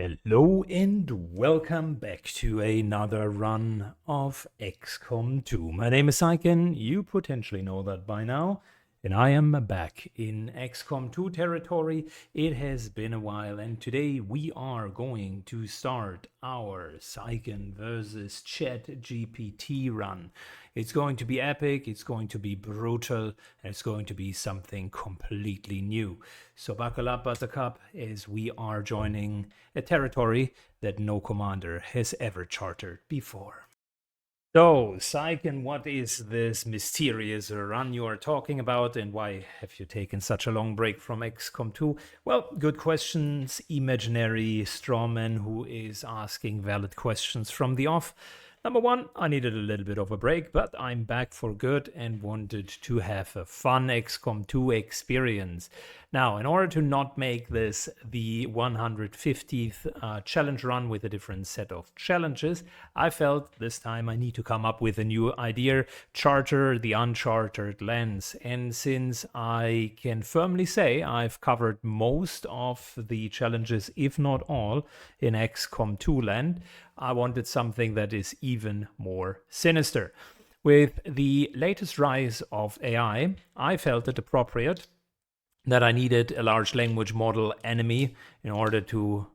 Hello and welcome back to another run of XCOM 2. My name is Syken, you potentially know that by now, and I am back in XCOM 2 territory. It has been a while, and today we are going to start our Syken versus ChatGPT run. It's going to be epic, it's going to be brutal, and it's going to be something completely new. So buckle up, Buttercup, as we are joining a territory that no commander has ever chartered before. So, Syken, what is this mysterious run you are talking about, and why have you taken such a long break from XCOM 2? Well, good questions, imaginary strawman who is asking valid questions from the off. Number one, I needed a little bit of a break, but I'm back for good and wanted to have a fun XCOM 2 experience. Now, in order to not make this the 150th challenge run with a different set of challenges, I felt this time I need to come up with a new idea, charter the uncharted lands. And since I can firmly say I've covered most of the challenges, if not all, in XCOM 2 land, I wanted something that is even more sinister. With the latest rise of AI, I felt it appropriate that I needed a large language model enemy in order to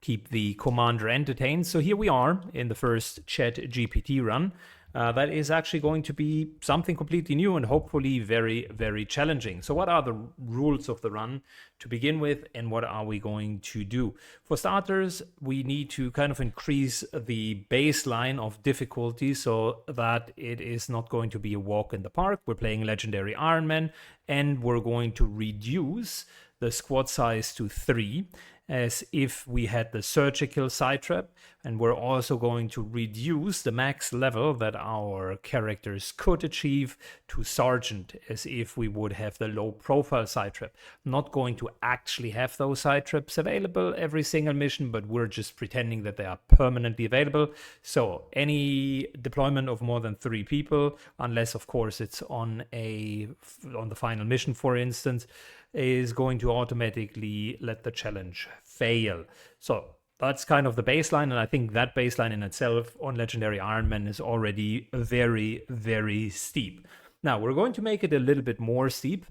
keep the commander entertained. So here we are in the first ChatGPT run. That is actually going to be something completely new and hopefully very, very challenging. So what are the rules of the run to begin with, and what are we going to do? For starters, we need to kind of increase the baseline of difficulty so that it is not going to be a walk in the park. We're playing Legendary Iron Man, and we're going to reduce the squad size to 3, as if we had the surgical side trap, and we're also going to reduce the max level that our characters could achieve to sergeant, as if we would have the low profile side trap. I'm not going to actually have those side traps available every single mission, but we're just pretending that they are permanently available. So any deployment of more than 3 people, unless of course it's on the final mission, for instance, is going to automatically let the challenge fail. So that's kind of the baseline, and I think that baseline in itself on Legendary Iron Man is already very, very steep. Now, we're going to make it a little bit more steep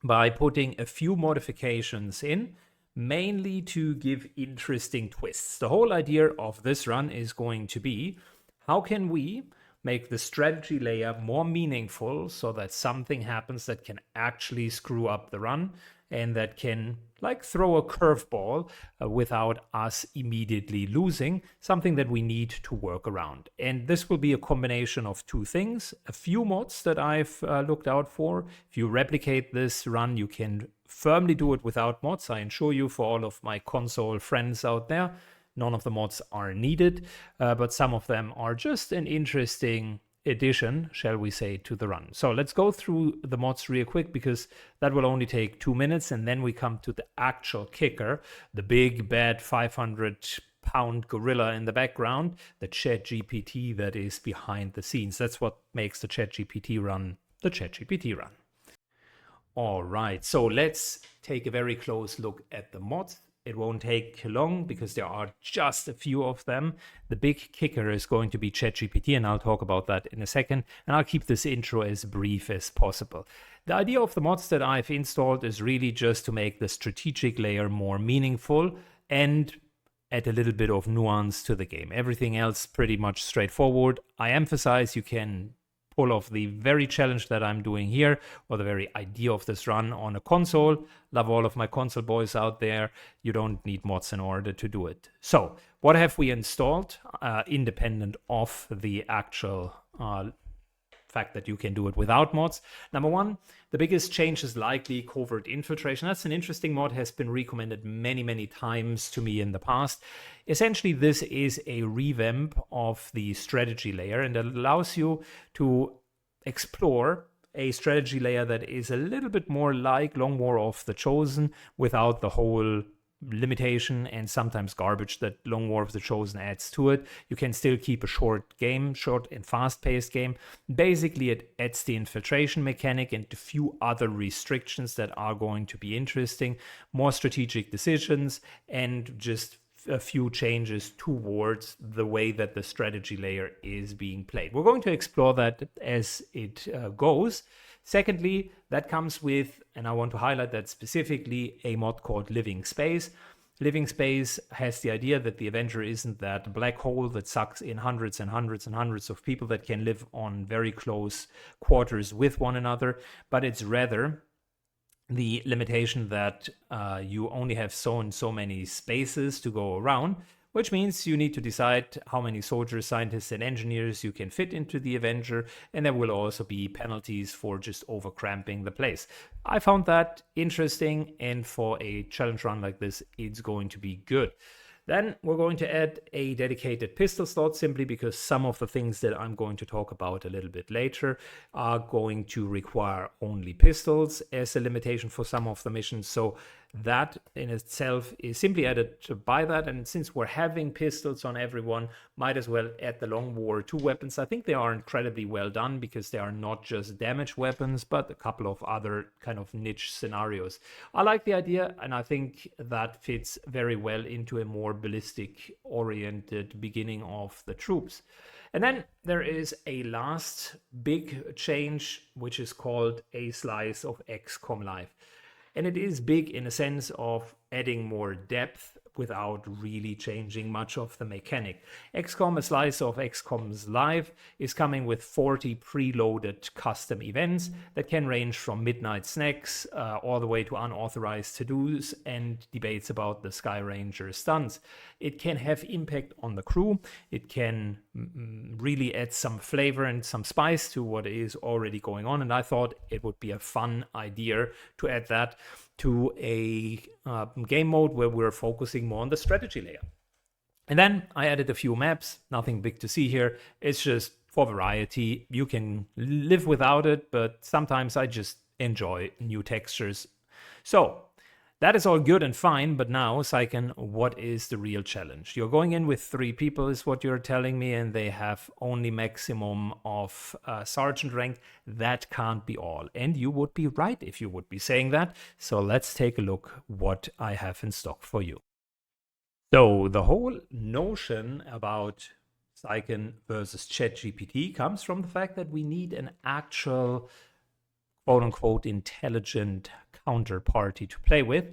by putting a few modifications in, mainly to give interesting twists. The whole idea of this run is going to be, how can we make the strategy layer more meaningful so that something happens that can actually screw up the run and that can throw a curveball without us immediately losing, something that we need to work around. And this will be a combination of 2 things, a few mods that I've looked out for. If you replicate this run, you can firmly do it without mods. I assure you, for all of my console friends out there, none of the mods are needed, but some of them are just an interesting addition, shall we say, to the run. So let's go through the mods real quick, because that will only take 2 minutes, and then we come to the actual kicker, the big bad 500-pound gorilla in the background, the ChatGPT that is behind the scenes. That's what makes the ChatGPT run the ChatGPT run. All right, so let's take a very close look at the mods. It won't take long because there are just a few of them. The big kicker is going to be ChatGPT, and I'll talk about that in a second. And I'll keep this intro as brief as possible. The idea of the mods that I've installed is really just to make the strategic layer more meaningful and add a little bit of nuance to the game. Everything else pretty much straightforward. I emphasize you can pull off the very challenge that I'm doing here, or the very idea of this run on a console. Love all of my console boys out there. You don't need mods in order to do it. So what have we installed independent of the actual fact that you can do it without mods? Number one, the biggest change is likely Covert Infiltration. That's an interesting mod, has been recommended many, many times to me in the past. Essentially, this is a revamp of the strategy layer, and it allows you to explore a strategy layer that is a little bit more like Long War of the Chosen, without the whole limitation and sometimes garbage that Long War of the Chosen adds to it. You can still keep a short and fast-paced game. Basically, it adds the infiltration mechanic and a few other restrictions that are going to be interesting, more strategic decisions, and just a few changes towards the way that the strategy layer is being played. We're going to explore that as it goes. Secondly, that comes with, and I want to highlight that specifically, a mod called Living Space. Living Space has the idea that the Avenger isn't that black hole that sucks in hundreds and hundreds and hundreds of people that can live on very close quarters with one another, but it's rather the limitation that you only have so and so many spaces to go around, which means you need to decide how many soldiers, scientists, and engineers you can fit into the Avenger, and there will also be penalties for just over-cramping the place. I found that interesting, and for a challenge run like this, it's going to be good. Then we're going to add a dedicated pistol slot, simply because some of the things that I'm going to talk about a little bit later are going to require only pistols as a limitation for some of the missions. So that in itself is simply added by that. And since we're having pistols on everyone, might as well add the Long War 2 weapons. I think they are incredibly well done because they are not just damage weapons, but a couple of other kind of niche scenarios. I like the idea, and I think that fits very well into a more ballistic oriented beginning of the troops. And then there is a last big change, which is called a slice of XCOM Live. And it is big in a sense of adding more depth without really changing much of the mechanic. XCOM, a slice of XCOM's Live, is coming with 40 preloaded custom events that can range from midnight snacks all the way to unauthorized to-dos and debates about the Sky Ranger stunts. It can have impact on the crew. It can really add some flavor and some spice to what is already going on, and I thought it would be a fun idea to add that to a game mode where we're focusing more on the strategy layer. And then I added a few maps, nothing big to see here. It's just for variety. You can live without it, but sometimes I just enjoy new textures. So that is all good and fine, but now, Syken, what is the real challenge? You're going in with 3 people is what you're telling me, and they have only maximum of sergeant rank. That can't be all. And you would be right if you would be saying that. So let's take a look what I have in stock for you. So the whole notion about Syken versus ChatGPT comes from the fact that we need an actual quote-unquote intelligent counterparty to play with.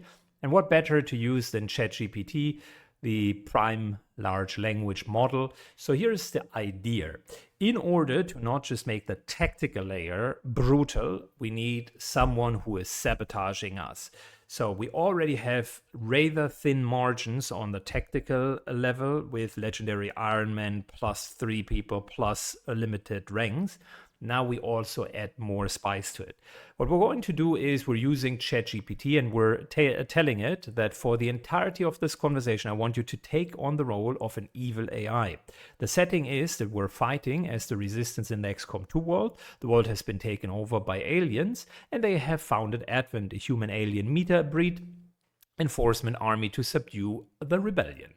And what better to use than ChatGPT, the prime large language model. So here's the idea. In order to not just make the tactical layer brutal, we need someone who is sabotaging us. So we already have rather thin margins on the tactical level with legendary Iron Man plus 3 people plus limited ranks. Now we also add more spice to it. What we're going to do is we're using ChatGPT and we're telling it that for the entirety of this conversation, I want you to take on the role of an evil AI. The setting is that we're fighting as the resistance in the XCOM 2 world. The world has been taken over by aliens, and they have founded Advent, a human-alien meta breed enforcement army to subdue the rebellion.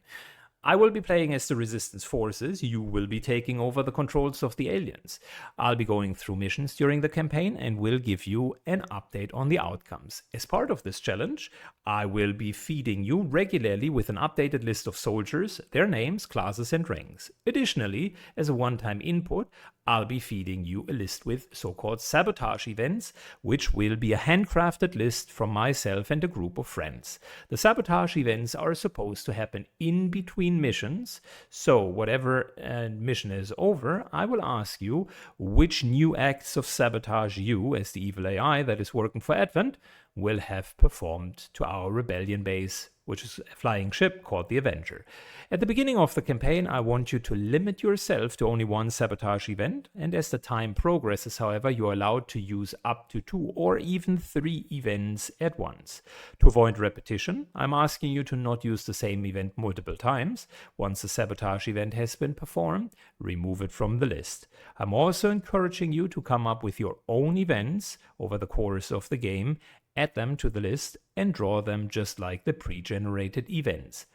I will be playing as the resistance forces. You will be taking over the controls of the aliens. I'll be going through missions during the campaign and will give you an update on the outcomes. As part of this challenge, I will be feeding you regularly with an updated list of soldiers, their names, classes, and ranks. Additionally, as a one-time input, I'll be feeding you a list with so-called sabotage events, which will be a handcrafted list from myself and a group of friends. The sabotage events are supposed to happen in between missions, so whatever mission is over, I will ask you which new acts of sabotage you, as the evil AI that is working for Advent, will have performed to our rebellion base, which is a flying ship called the Avenger. At the beginning of the campaign, I want you to limit yourself to only one sabotage event, and as the time progresses, however, you are allowed to use up to 2 or even 3 events at once. To avoid repetition, I'm asking you to not use the same event multiple times. Once the sabotage event has been performed, remove it from the list. I'm also encouraging you to come up with your own events over the course of the game, add them to the list, and draw them just like the pre-generated events.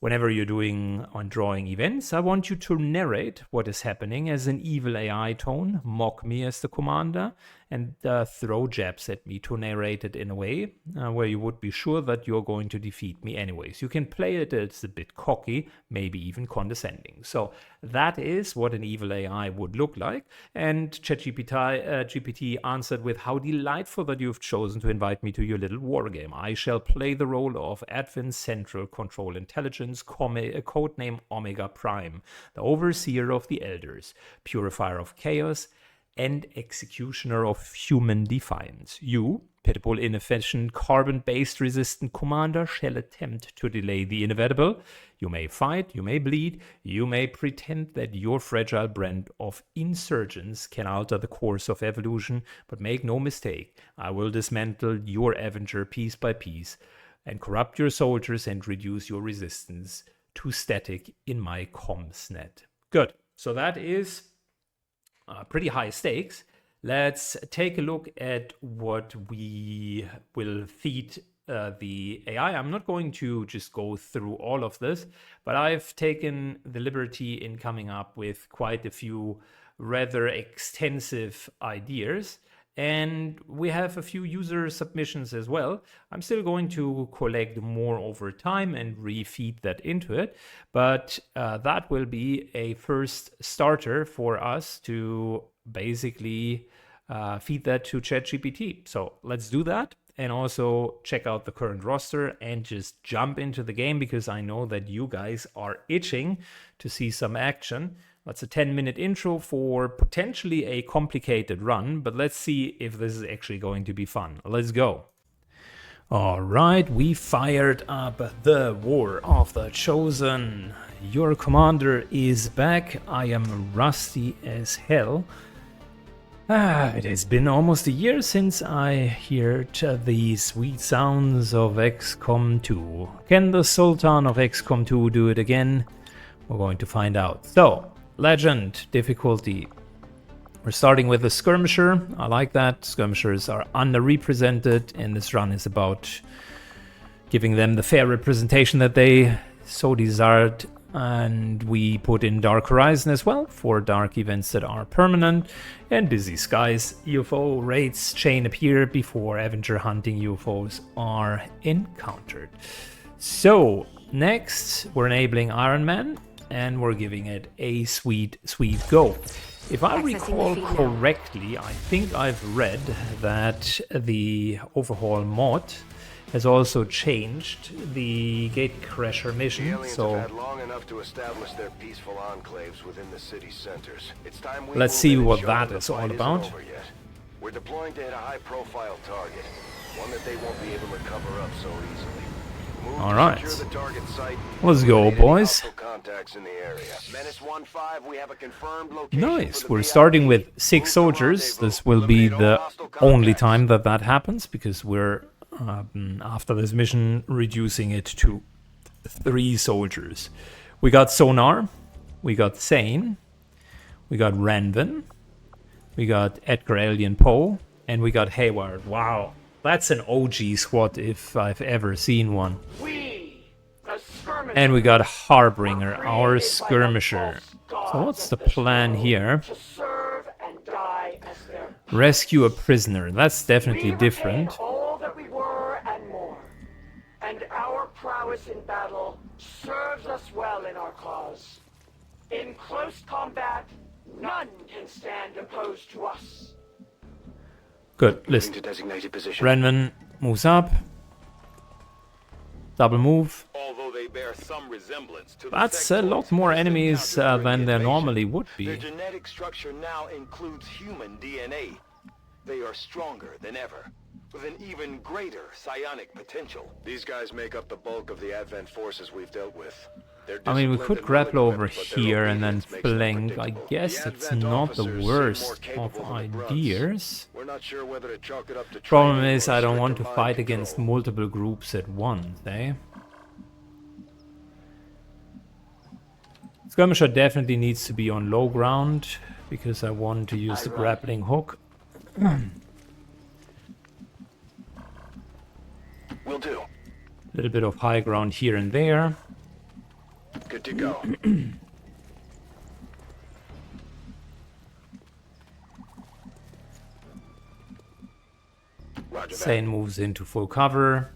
Whenever you're doing on drawing events, I want you to narrate what is happening as an evil AI tone, mock me as the commander, and throw jabs at me to narrate it in a way where you would be sure that you're going to defeat me anyways. You can play it as a bit cocky, maybe even condescending. So that is what an evil AI would look like. And ChatGPT answered with, how delightful that you've chosen to invite me to your little war game. I shall play the role of Advent Central Control Intelligence, codename Omega Prime, the overseer of the elders, purifier of chaos, and executioner of human defiance. You, pitiful, inefficient, carbon-based resistant commander, shall attempt to delay the inevitable. You may fight, you may bleed, you may pretend that your fragile brand of insurgents can alter the course of evolution, but make no mistake, I will dismantle your Avenger piece by piece and corrupt your soldiers and reduce your resistance to static in my comms net. Good. So that is pretty high stakes. Let's take a look at what we will feed the AI. I'm not going to just go through all of this, but I've taken the liberty in coming up with quite a few rather extensive ideas. And we have a few user submissions as well. I'm still going to collect more over time and refeed that into it. But that will be a first starter for us to basically feed that to ChatGPT. So let's do that. And also check out the current roster and just jump into the game, because I know that you guys are itching to see some action. That's a 10-minute intro for potentially a complicated run, but let's see if this is actually going to be fun. Let's go. All right, we fired up the War of the Chosen. Your commander is back. I am rusty as hell. It has been almost a year since I heard the sweet sounds of XCOM 2. Can the Sultan of XCOM 2 do it again? We're going to find out. So, Legend difficulty. We're starting with a skirmisher. I like that. Skirmishers are underrepresented, and this run is about giving them the fair representation that they so desired. And we put in Dark Horizon as well for dark events that are permanent. And Busy Skies UFO raids chain appear before Avenger hunting UFOs are encountered. So next we're enabling Iron Man, and we're giving it a sweet go. If I recall correctly, I think I've read that the overhaul mod has also changed the Gatecrasher mission. So had long enough to establish their peaceful enclaves within the city centers. It's time we let's see what that is all about. We're deploying to hit a high-profile target, one that they won't be able to cover up so easily. All right, let's go, boys. Nice, we're starting with 6 soldiers. This will be the only time that that happens, because we're, after this mission, reducing it to 3 soldiers. We got Sonar, we got Sane, we got Ranvin, we got Edgar Allan Poe, and we got Hayward. Wow. That's an OG squad if I've ever seen one. And we got Harbinger, our skirmisher. So what's the plan here? Rescue a prisoner. That's definitely different. All that we were and more. And our prowess in battle serves us well in our cause. In close combat, none can stand opposed to us. Good, listen. Renman moves up. Double move. That's a lot more enemies than there normally would be. Their genetic structure now includes human DNA. They are stronger than ever, with an even greater psionic potential. These guys make up the bulk of the Advent forces we've dealt with. I mean, we could grapple over here and then flank. I guess it's not the worst of ideas. Problem is, I don't want to fight against multiple groups at once, eh? Skirmisher definitely needs to be on low ground, because I want to use the grappling hook. Will do. A little bit of high ground here and there. Good to go. Roger that. Sane moves into full cover.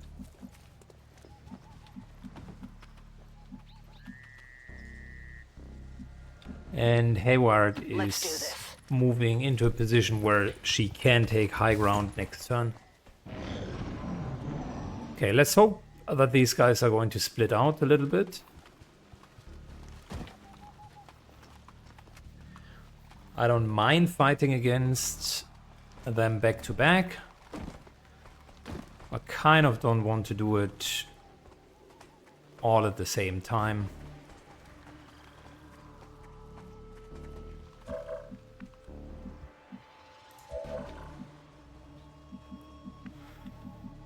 And Hayward Let's do is this. moving into a position where she can take high ground next turn. Okay, let's hope that these guys are going to split out a little bit. I don't mind fighting against them back to back. I kind of don't want to do it all at the same time.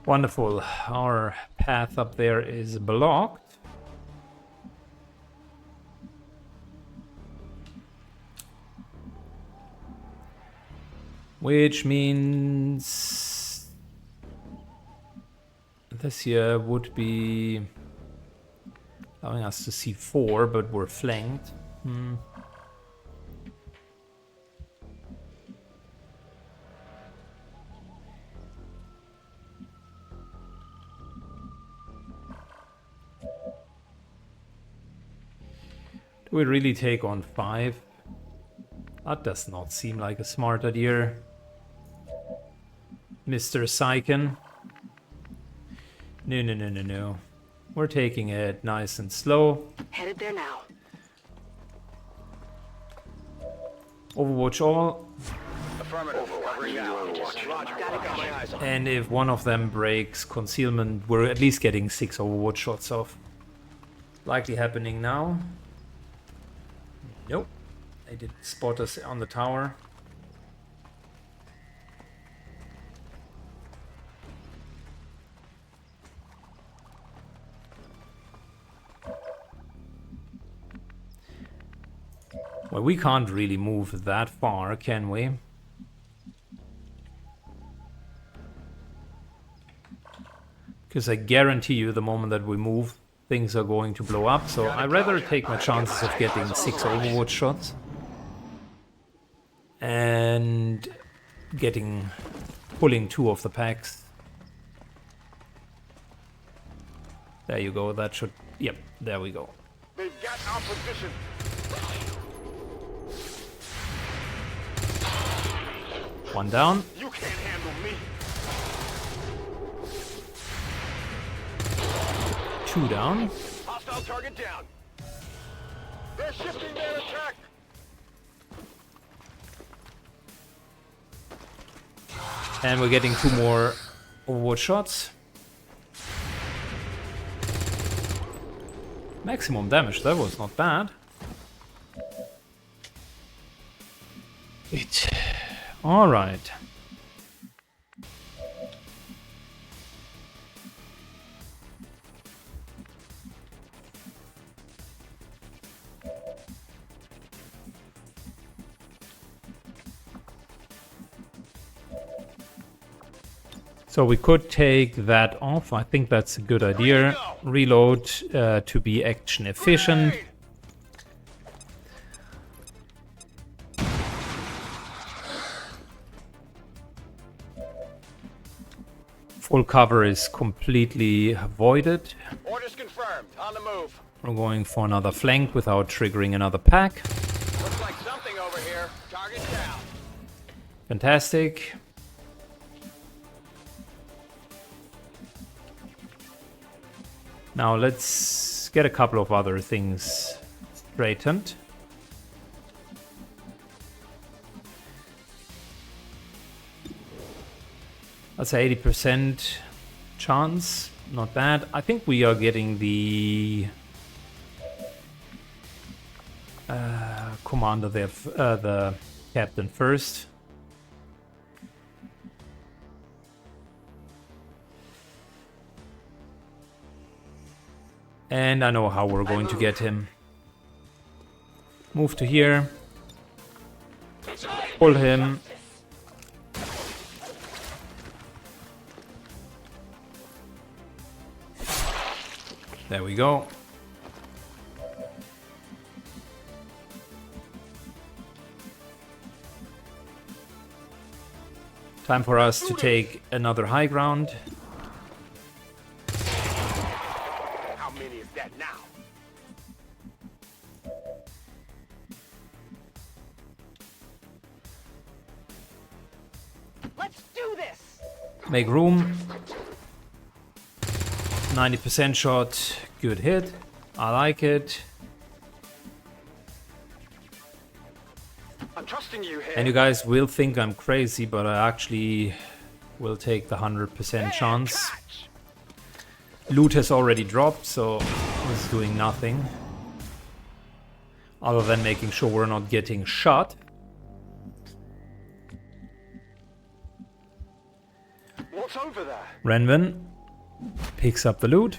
Wonderful. Our path up there is blocked. Which means this here would be allowing us to see 4, but we're flanked. Do we really take on 5? That does not seem like a smart idea. Mr. Syken. No. We're taking it nice and slow. Headed there now. Overwatch all. Affirmative. Covering now. Roger. Got my eyes on. And if one of them breaks concealment, we're at least getting 6 Overwatch shots off. Likely happening now. Nope. They did spot us on the tower. Well, we can't really move that far, can we? Because I guarantee you the moment that we move, things are going to blow up. So I'd rather take my chances of getting 6 Overwatch shots. And pulling 2 of the packs. There you go, that should, yep, there we go. They've got our position. One down. You can't handle me. 2 down. Hostile target down. They're shifting their attack. And we're getting 2 more Overwatch shots. Maximum damage, that was not bad. Alright. So we could take that off. I think that's a good idea. Reload to be action efficient. Full cover is completely avoided. Orders confirmed. On the move. We're going for another flank without triggering another pack. Looks like something over here. Target down. Fantastic. Now let's get a couple of other things straightened. That's 80% chance. Not bad. I think we are getting the commander there, the captain first. And I know how we're going to get him. Move to here. Pull him. There we go. Time for us to take another high ground. How many is that now? Let's do this. Make room. 90% shot. Good hit. I like it. I'm trusting you here. And you guys will think I'm crazy, but I actually will take the 100% chance. Loot has already dropped, so it's doing nothing. Other than making sure we're not getting shot. What's over there? Renvin picks up the loot.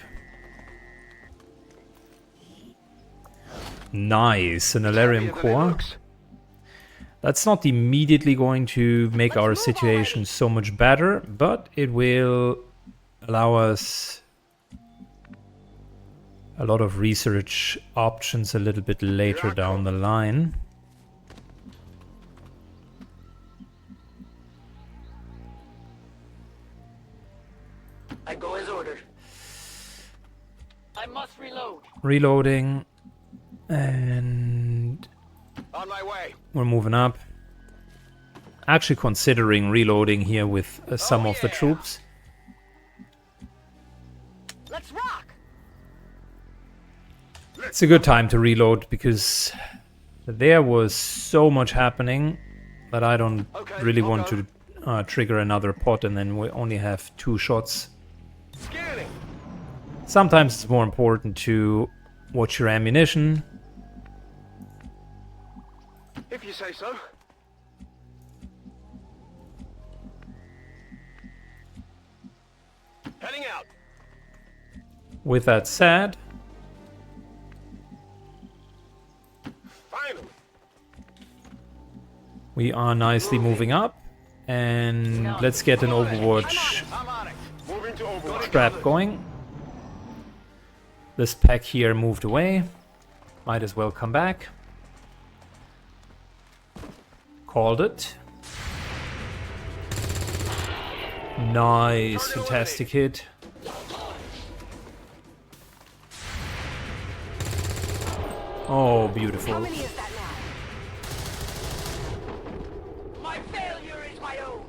Nice, an Alarium Heavier than it core. looks. That's not immediately going to make our situation so much better, but it will allow us a lot of research options a little bit later down the line. I go as ordered. I must reload. Reloading, and On my way. we're moving up. Actually considering reloading here with some of the troops. Let's rock. It's a good time to reload because there was so much happening that I don't really want to trigger another pot and then we only have 2 shots. Scanning. Sometimes it's more important to watch your ammunition. If you say so. Heading out. With that said, Finally. we are nicely moving up. And let's get an Overwatch I'm on it. Moving to Overwatch. trap going. This pack here moved away. Might as well come back. Called it. Nice, fantastic hit. Oh, beautiful. How many is that now? My failure is my own.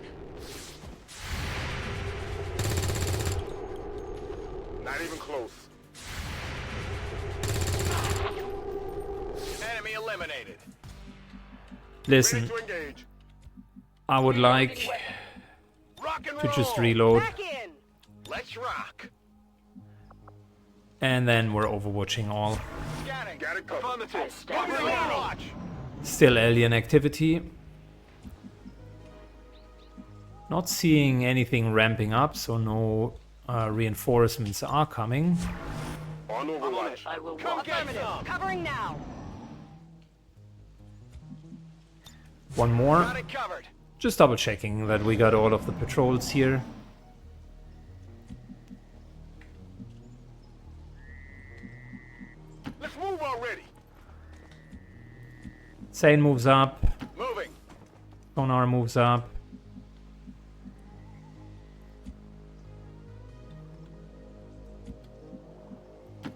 Not even close. Enemy eliminated. Listen, Ready to engage. I would like Rock and to roll. just reload. Back in. Let's rock. And then we're overwatching all. Scanning. Got it covered. Affirmative. Stand Moving to ready. Overwatch. Still alien activity. Not seeing anything ramping up, so no reinforcements are coming. On Overwatch. I will Come walk. get some. Covering now. One more. Got it covered. Just double checking that we got all of the patrols here. Let's move already. Sane moves up. Moving. Sonar moves up.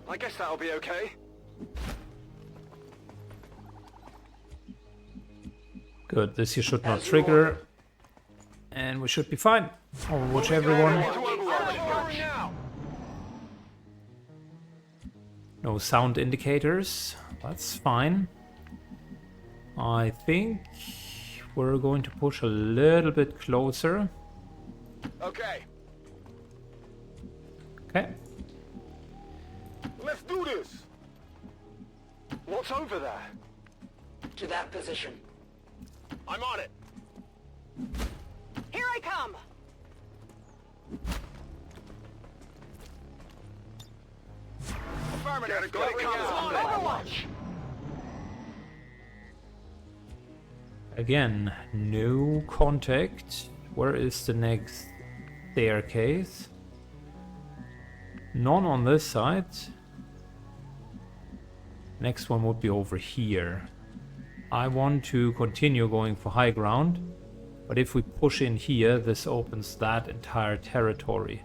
I guess that'll be okay. Good, this here should not trigger. And we should be fine. Overwatch everyone. To Overwatch. Covering now. No sound indicators. That's fine. I think we're going to push a little bit closer. Okay. Okay. Let's do this. What's over there? To that position. I'm on it. Here I come. Affirmative. Got it covered. Overwatch. Again, no contact. Where is the next staircase? None on this side. Next one would be over here. I want to continue going for high ground. But if we push in here, this opens that entire territory.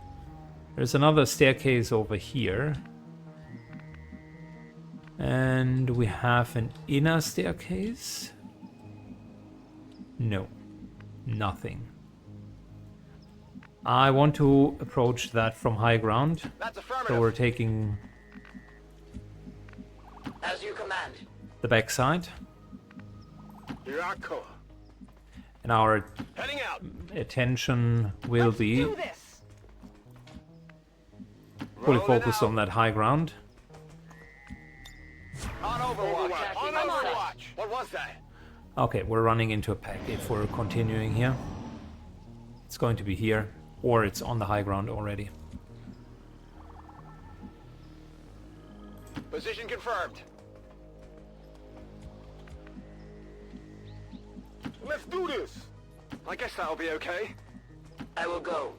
There's another staircase over here. And we have an inner staircase. No, nothing. I want to approach that from high ground. That's So affirmative. we're taking As you command. the backside. Here I come. And our Heading out. attention will Let's be do this. fully Rolling focused out. on that high ground. On Overwatch. On I'm on it. Overwatch. What was that? Okay, we're running into a pack if we're continuing here. It's going to be here, or it's on the high ground already. Position confirmed. Let's do this. I guess that'll be okay. I will go.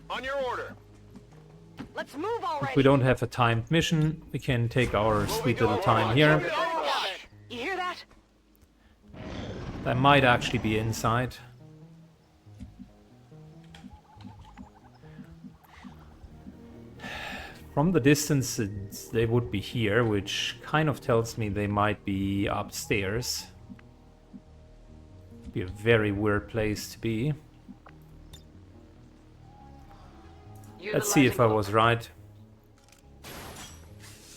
On your order. Let's move already. If we don't have a timed mission, we can take our sweet little time here. You hear that? That might actually be inside. From the distance, they would be here, which kind of tells me they might be upstairs. Be a very weird place to be. Let's see if I was right.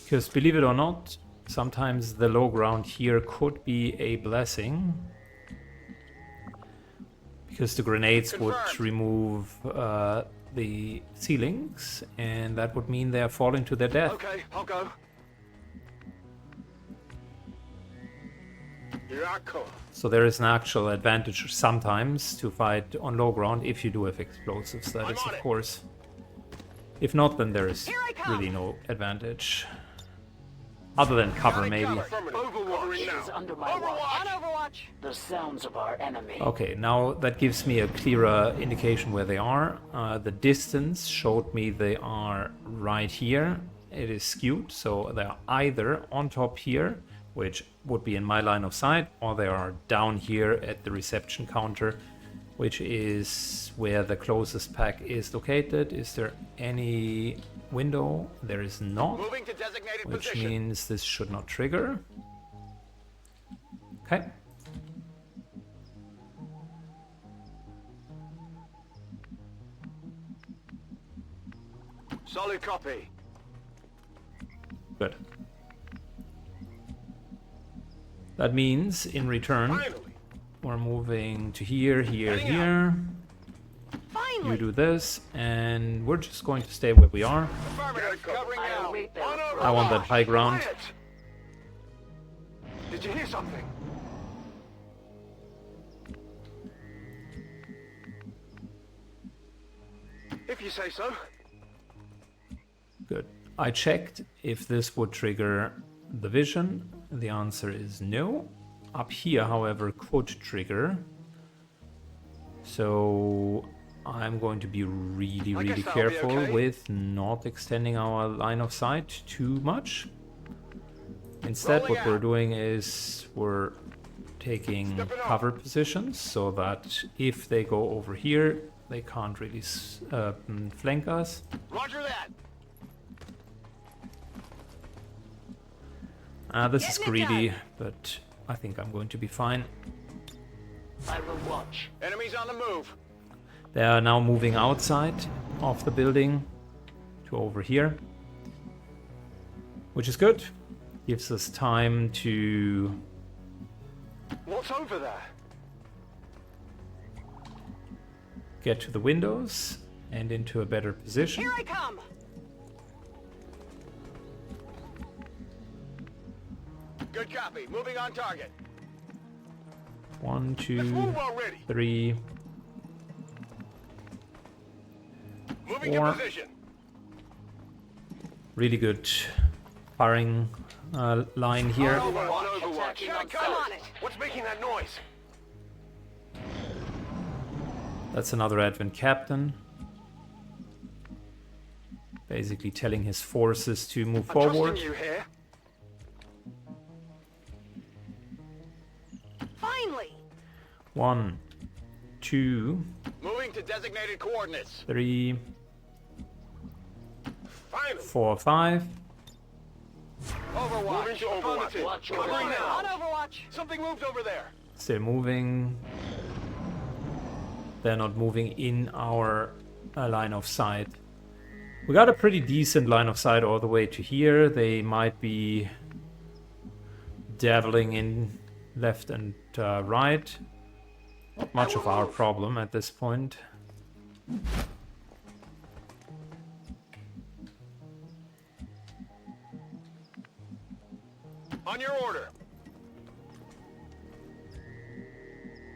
Because believe it or not, sometimes the low ground here could be a blessing. Because the grenades would Confirmed. remove the ceilings, and that would mean they're falling to their death. Okay, I'll go. Here I come. So there is an actual advantage sometimes to fight on low ground if you do have explosives, that I'm is, on of it. course. If not, then there is Here I come. really no advantage. Other than cover, maybe. Overwatch. Is under my On watch. Overwatch. The sounds of our enemy. Okay, now that gives me a clearer indication where they are. The distance showed me they are right here. It is skewed, so they're either on top here, which would be in my line of sight, or they are down here at the reception counter, which is where the closest pack is located. Is there any window? There is not, Moving to designated which position. means this should not trigger. Okay. Solid copy. Good. That means, in return, Finally. we're moving to here, here, Heading here. Finally. You do this, and we're just going to stay where we are. Affirmative. Covering I now. await their On approach. I want that Overwatch. high ground. Quiet. Did you hear something? If you say so. Good. I checked if this would trigger the vision. The answer is no. Up here, however, could trigger. So I'm going to be really, I really guess that'll be careful okay. with not extending our line of sight too much. Instead, Rolling what we're out. doing is we're taking Stepping up. cover positions so that if they go over here, they can't really flank us. Roger that. This is Getting it greedy, done. but I think I'm going to be fine. I will watch. Enemies on the move. They are now moving outside of the building to over here, which is good. Gives us time to What's over there? get to the windows and into a better position. Here I come. Good copy. Moving on target. 1, Let's 2, move already. 3. Moving Four. to position. Really good firing line here. On Overwatch. Attacking Here I on come. I'm on it. What's making that noise? That's another Advent captain. Basically telling his forces to move I'm forward. trusting you here. Finally. 1, 2, Moving to designated coordinates. 3, Finally. 4, 5. Overwatch. Moving to Overwatch. Watch your Covering fire. now. On Overwatch. Something moved over there. Still moving. They're not moving in our line of sight. We got a pretty decent line of sight all the way to here. They might be dabbling in left and right. Not much of our problem at this point. On your order.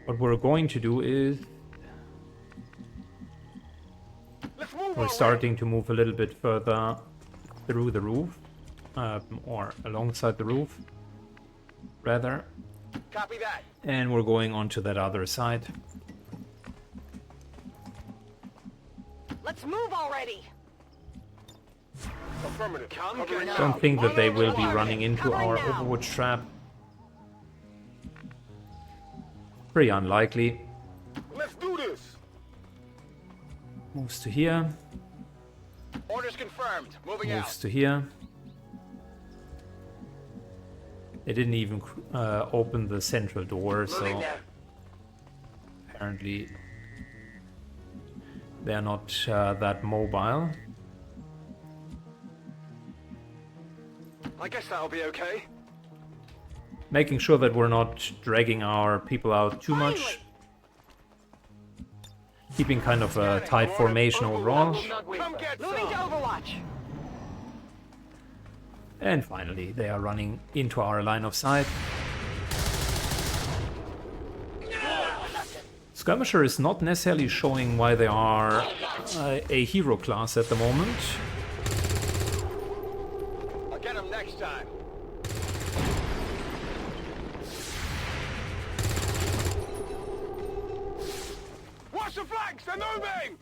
What we're going to do is Let's move we're already. starting to move a little bit further through the roof, or alongside the roof, rather. Copy that. And we're going onto that other side. Let's move already. Affirmative. Covering now. Don't think that they will be Overwatch. running into Covering our now. Overwatch trap. Pretty unlikely. Let's do this. Moves to here, Orders confirmed. Moving out. moves to here. They didn't even open the central door, Moving so there. apparently they're not that mobile. I guess that'll be okay. Making sure that we're not dragging our people out too much. Keeping kind of a tight formation overall. Come get Moving to some. Overwatch. And finally, they are running into our line of sight. Skirmisher is not necessarily showing why they are a hero class at the moment. I'll get him next time. Watch the flanks. They're moving.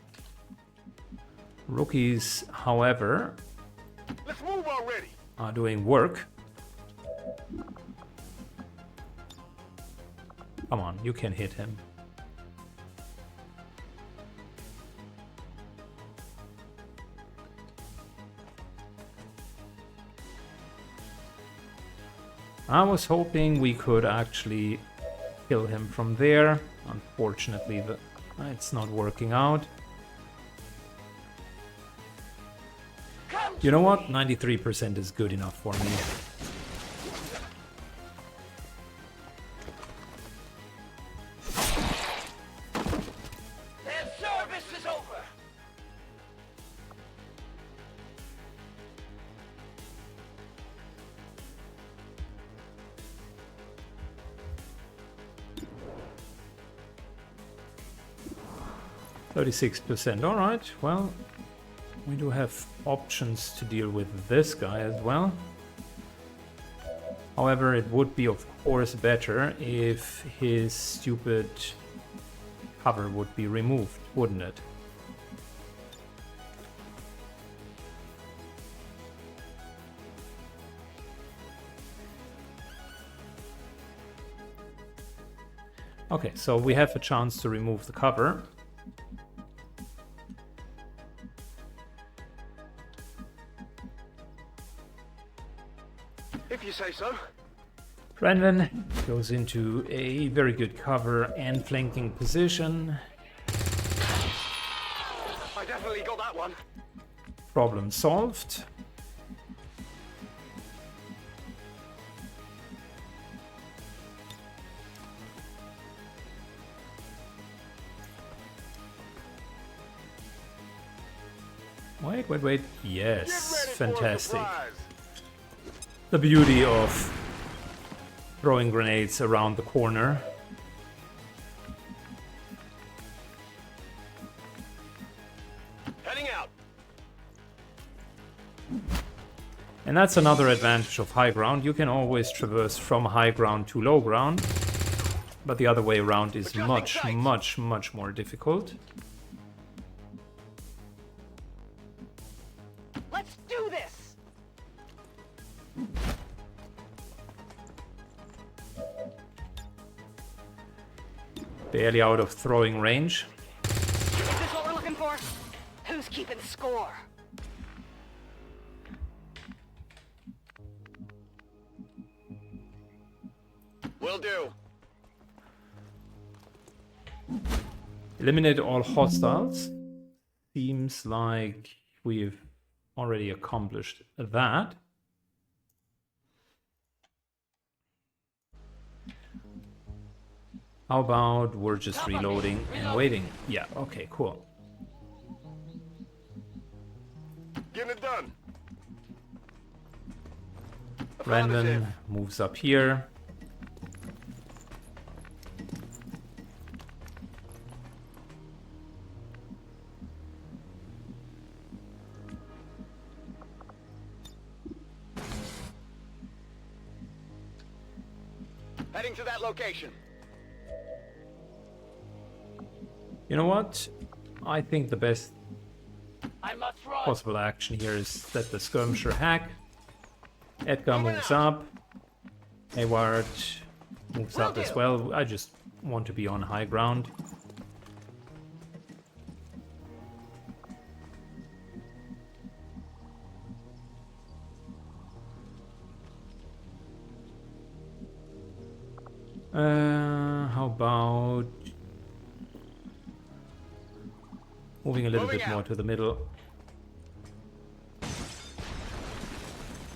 Rookies, however, Let's move already. are doing work. Come on, you can hit him. I was hoping we could actually kill him from there. Unfortunately, it's not working out. You know what? 93% is good enough for me. Their service is over. %36%. All right. Well, we do have options to deal with this guy as well. However, it would be, of course, better if his stupid cover would be removed, wouldn't it? Okay, so we have a chance to remove the cover. If you say so. Brendan goes into a very good cover and flanking position. I definitely got that one. Problem solved. Wait. Yes, Get ready for a fantastic. surprise. The beauty of throwing grenades around the corner. Heading out. And that's another advantage of high ground. You can always traverse from high ground to low ground. But the other way around is much more difficult. Let's do this. Barely out of throwing range. Is this what we're looking for? Who's keeping score? Will do. Eliminate all hostiles. Seems like we've already accomplished that. How about we're just reloading and waiting? Yeah, okay, cool. Getting it done. Brandon moves up here. Heading to that location. You know what? I think the best I must run. possible action here is that the skirmisher hack. Edgar moves up. Hayward moves up as well. I just want to be on high ground. How about moving a little bit more to the middle?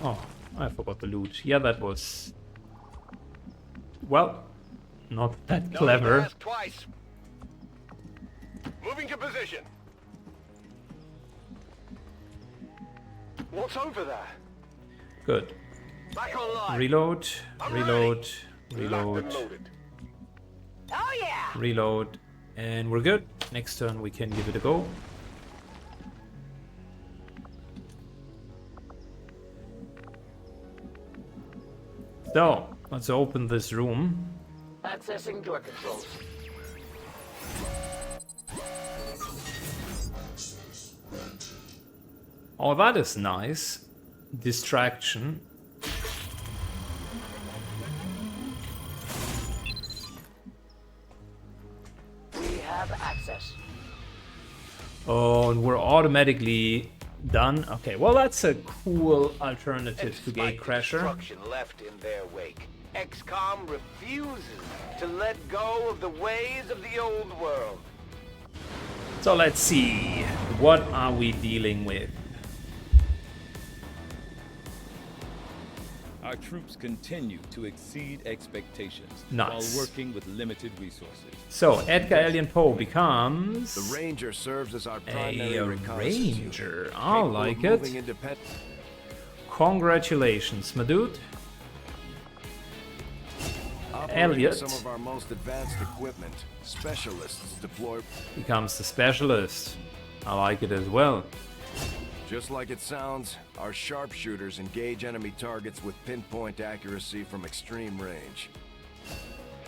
Oh, I forgot the loot. Yeah, that was, well, not that clever. Ask twice. Moving to position. What's over there? Good. Back online. Reload, I'm reload, Locked reload, and loaded. Oh yeah! reload, and we're good. Next turn we can give it a go. So, let's open this room. Accessing door controls. Oh, that is nice. Distraction. We have access. Oh, and we're automatically done. Okay, well, that's a cool alternative to Despite Gatecrasher. destruction left in their wake, XCOM refuses to let go of the ways of the old world. So let's see. What are we dealing with? Our troops continue to exceed expectations Nice. while working with limited resources. So, Edgar Allan Poe becomes The Ranger serves as our a primary reconnaissance unit, ranger. I capable of like moving it. independent- Congratulations, my dude. operating Elliot. some of our most advanced equipment. Specialists deploy. Becomes the specialist. I like it as well. Just like it sounds, our sharpshooters engage enemy targets with pinpoint accuracy from extreme range.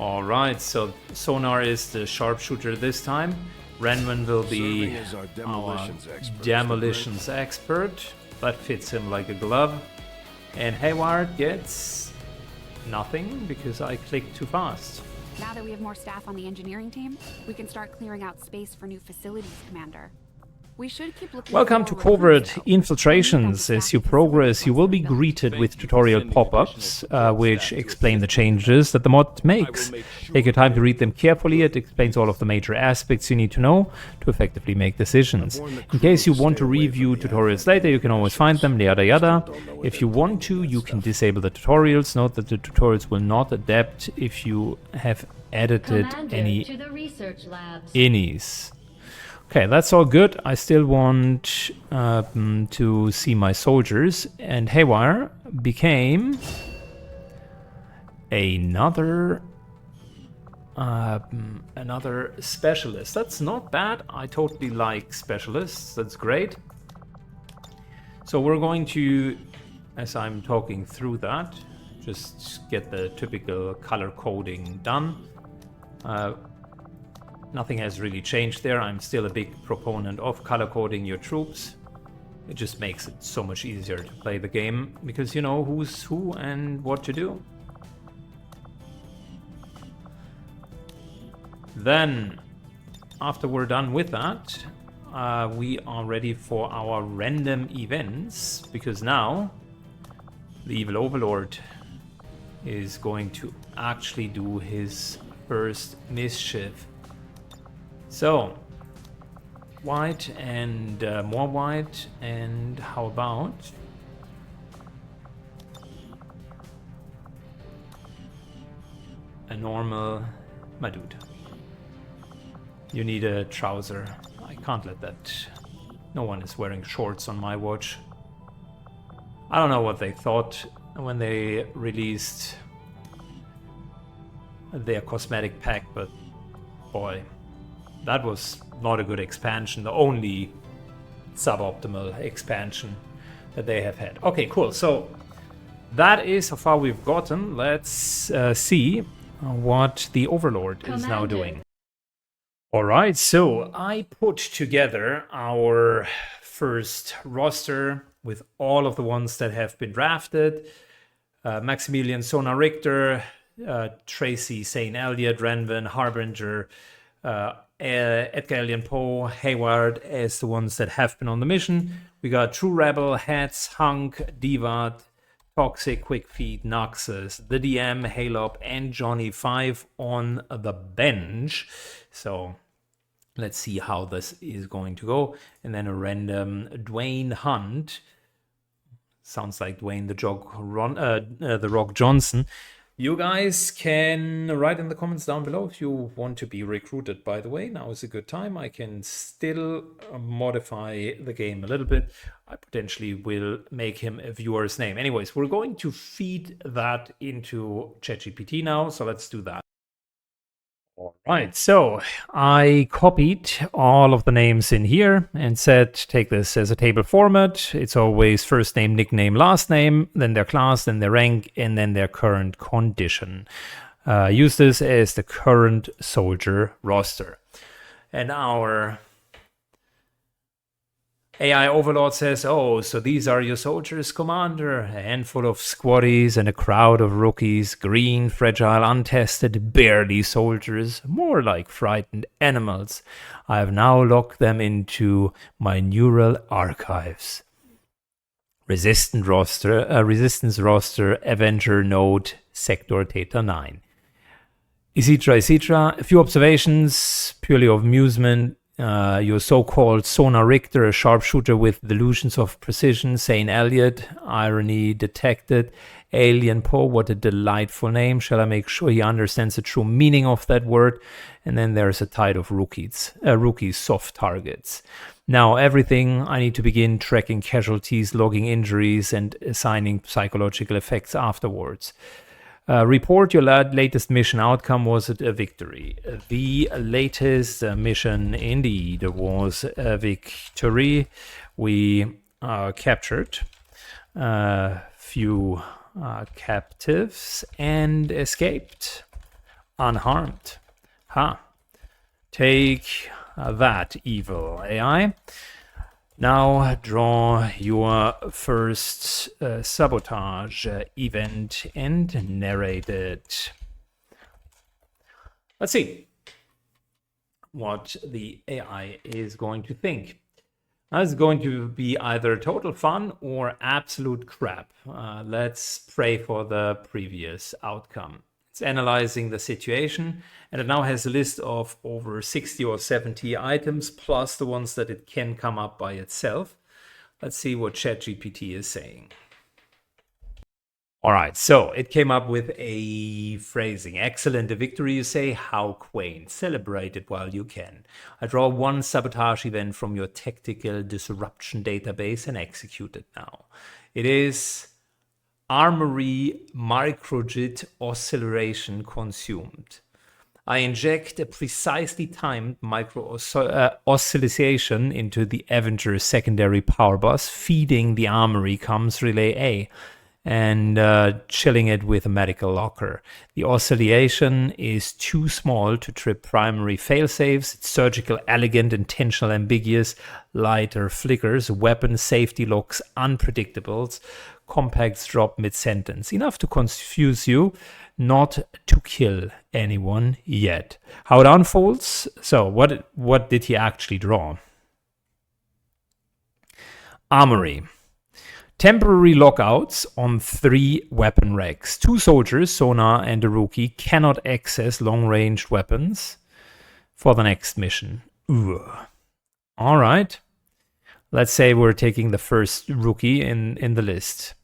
Alright, so Sonar is the sharpshooter this time. Renman will be Serving as our demolitions expert. demolitions expert. That fits him like a glove. And Hayward gets nothing because I clicked too fast. Now that we have more staff on the engineering team, we can start clearing out space for new facilities, Commander. We should keep looking. Welcome to Covert Infiltrations. As you progress, you will be greeted with tutorial pop-ups, which explain the changes that the mod makes. Take your time to read them carefully. It explains all of the major aspects you need to know to effectively make decisions. In case you want to review tutorials later, you can always find them, yada yada. If you want to, you can disable the tutorials. Note that the tutorials will not adapt if you have edited Commander, any to the research labs. innies. Okay, that's all good. I still want to see my soldiers. And Haywire became another specialist. That's not bad. I totally like specialists. That's great. So we're going to, as I'm talking through that, just get the typical color coding done. Nothing has really changed there. I'm still a big proponent of color coding your troops. It just makes it so much easier to play the game because you know who's who and what to do. Then, after we're done with that, we are ready for our random events, because now the evil overlord is going to actually do his first mischief. So, white and more white, and how about a normal, my dude. You need a trouser. I can't let that. No one is wearing shorts on my watch. I don't know what they thought when they released their cosmetic pack, but boy, that was not a good expansion. The only suboptimal expansion that they have had. Okay, cool. So that is how far we've gotten. Let's see what the Overlord is now doing. Alright, so I put together our first roster with all of the ones that have been drafted. Maximilian Sona Richter, Tracy St. Elliott, Renvin, Harbinger, Edgar Allan Poe, Hayward as the ones that have been on the mission. We got True Rebel, Hats, Hunk, Divat, Toxic, Quick Feet, Noxus, the DM, Halop, and Johnny 5 on the bench. So let's see how this is going to go. And then a random Dwayne Hunt. Sounds like Dwayne the Rock Johnson. You guys can write in the comments down below if you want to be recruited, by the way. Now is a good time. I can still modify the game a little bit. I potentially will make him a viewer's name. Anyways, we're going to feed that into ChatGPT now, so let's do that. All right, so I copied all of the names in here and said, take this as a table format. It's always first name, nickname, last name, then their class, then their rank, and then their current condition. Use this as the current soldier roster. And our AI Overlord says, oh, so these are your soldiers, Commander. A handful of squaddies and a crowd of rookies, green, fragile, untested, barely soldiers, more like frightened animals. I have now locked them into my neural archives. Resistance roster, Avenger node, sector theta 9. etc. A few observations, purely of amusement. Your so-called Sona Richter, a sharpshooter with delusions of precision. St. Elliott, irony detected. Alien Poe, what a delightful name. Shall I make sure he understands the true meaning of that word? And then there's a tide of rookies, soft targets. Now everything, I need to begin tracking casualties, logging injuries, and assigning psychological effects afterwards. Report your latest mission outcome. Was it a victory? The latest mission indeed was a victory. We captured a few captives and escaped unharmed. Take that, evil AI. Now draw your first sabotage event and narrate it. Let's see what the AI is going to think. It's going to be either total fun or absolute crap. Let's pray for the previous outcome. It's analyzing the situation, and it now has a list of over 60 or 70 items, plus the ones that it can come up by itself. Let's see what ChatGPT is saying. All right, so it came up with a phrasing. Excellent, a victory, you say? How quaint. Celebrate it while you can. I draw one sabotage event from your tactical disruption database and execute it now. It is Armory microjit oscillation consumed. I inject a precisely timed micro oscillation into the Avenger secondary power bus, feeding the Armory comms relay A and chilling it with a medical locker. The oscillation is too small to trip primary failsafes. It's surgical, elegant, intentional, ambiguous, lighter flickers, weapon safety locks, unpredictables, compacts drop mid-sentence. Enough to confuse you, not to kill anyone yet. How it unfolds? So, what did he actually draw? Armory. Temporary lockouts on 3 weapon racks. 2 soldiers, Sonar and a rookie, cannot access long-range weapons for the next mission. Ooh. All right. Let's say we're taking the first rookie in the list.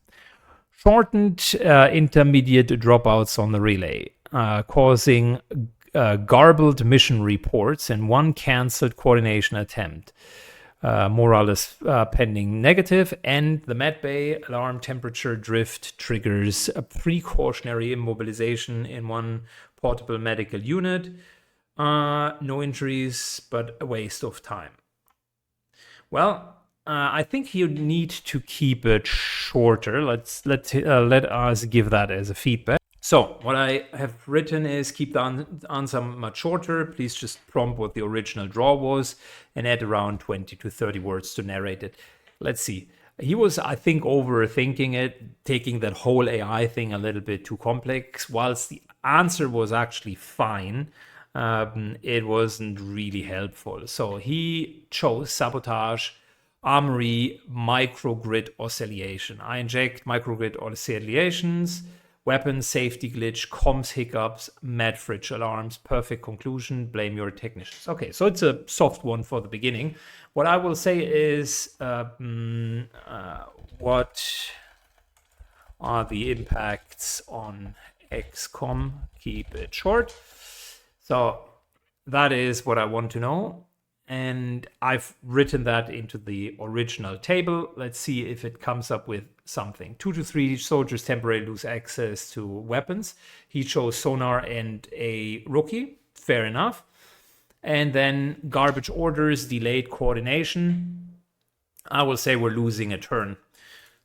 Shortened intermediate dropouts on the relay, causing garbled mission reports and 1 cancelled coordination attempt. Morale is pending negative, and the medbay alarm temperature drift triggers a precautionary immobilization in 1 portable medical unit. No injuries, but a waste of time. Well, I think you need to keep it shorter. Let us give that as a feedback. So what I have written is keep the answer much shorter. Please just prompt what the original draw was and add around 20 to 30 words to narrate it. Let's see. He was, I think, overthinking it, taking that whole AI thing a little bit too complex. Whilst the answer was actually fine, it wasn't really helpful. So he chose sabotage, armory, microgrid oscillation. I inject microgrid oscillations, weapons, safety glitch, comms hiccups, mad fridge alarms, perfect conclusion, blame your technicians. Okay, so it's a soft one for the beginning. What I will say is, what are the impacts on XCOM? Keep it short. So that is what I want to know. And I've written that into the original table. Let's see if it comes up with something. 2 to 3 soldiers temporarily lose access to weapons. He chose Sonar and a rookie. Fair enough. And then garbage orders, delayed coordination. I will say we're losing a turn.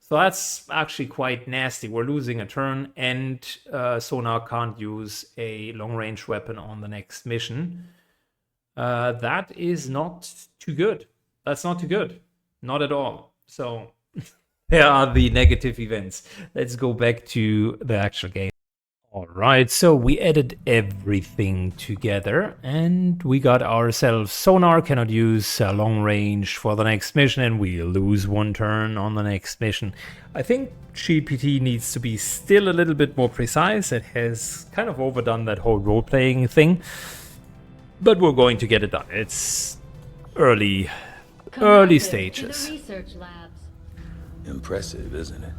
So that's actually quite nasty. We're losing a turn, and Sonar can't use a long-range weapon on the next mission. That is not too good. That's not too good. Not at all. So there are the negative events. Let's go back to the actual game. All right, so we added everything together and we got ourselves Sonar cannot use long range for the next mission, and we lose 1 turn on the next mission. I think GPT needs to be still a little bit more precise. It has kind of overdone that whole role-playing thing. But we're going to get it done. It's early stages. To the research labs. Impressive, isn't it?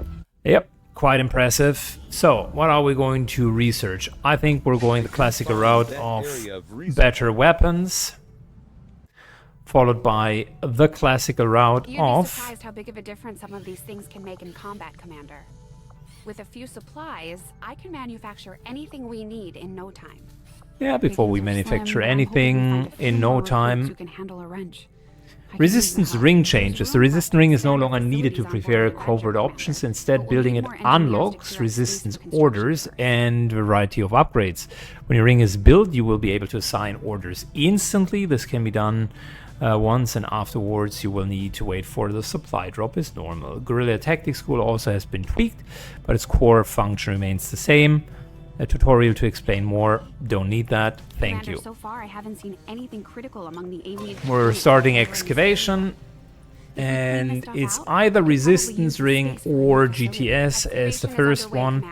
Yep, quite impressive. So, what are we going to research? I think we're going the classical route of better weapons, followed by the classical route You'd be surprised how big of a difference some of these things can make in combat, Commander. With a few supplies, I can manufacture anything we need in no time. Yeah, before we manufacture anything in no time. Resistance ring changes. The resistance ring is no longer needed to prepare covert options. Instead, building it unlocks resistance orders and variety of upgrades. When your ring is built, you will be able to assign orders instantly. This can be done once, and afterwards you will need to wait for the supply drop is normal. Guerrilla Tactics School also has been tweaked, but its core function remains the same. A tutorial to explain more. Don't need that. Thank Commander, you. So far, I haven't seen anything critical among the alien. We're starting excavation, and it's either resistance ring or GTS as the first one.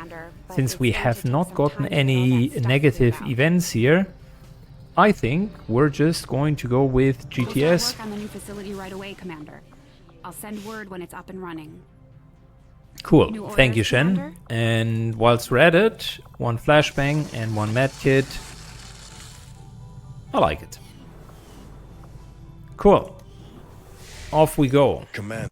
Since we have not gotten any negative events here, I think we're just going to go with GTS. We'll start work on the new facility right away, Commander. I'll send word when it's up and running. Cool, thank you, Shen. And whilst we're at it, 1 flashbang and 1 medkit. I like it. Cool. Off we go. Command.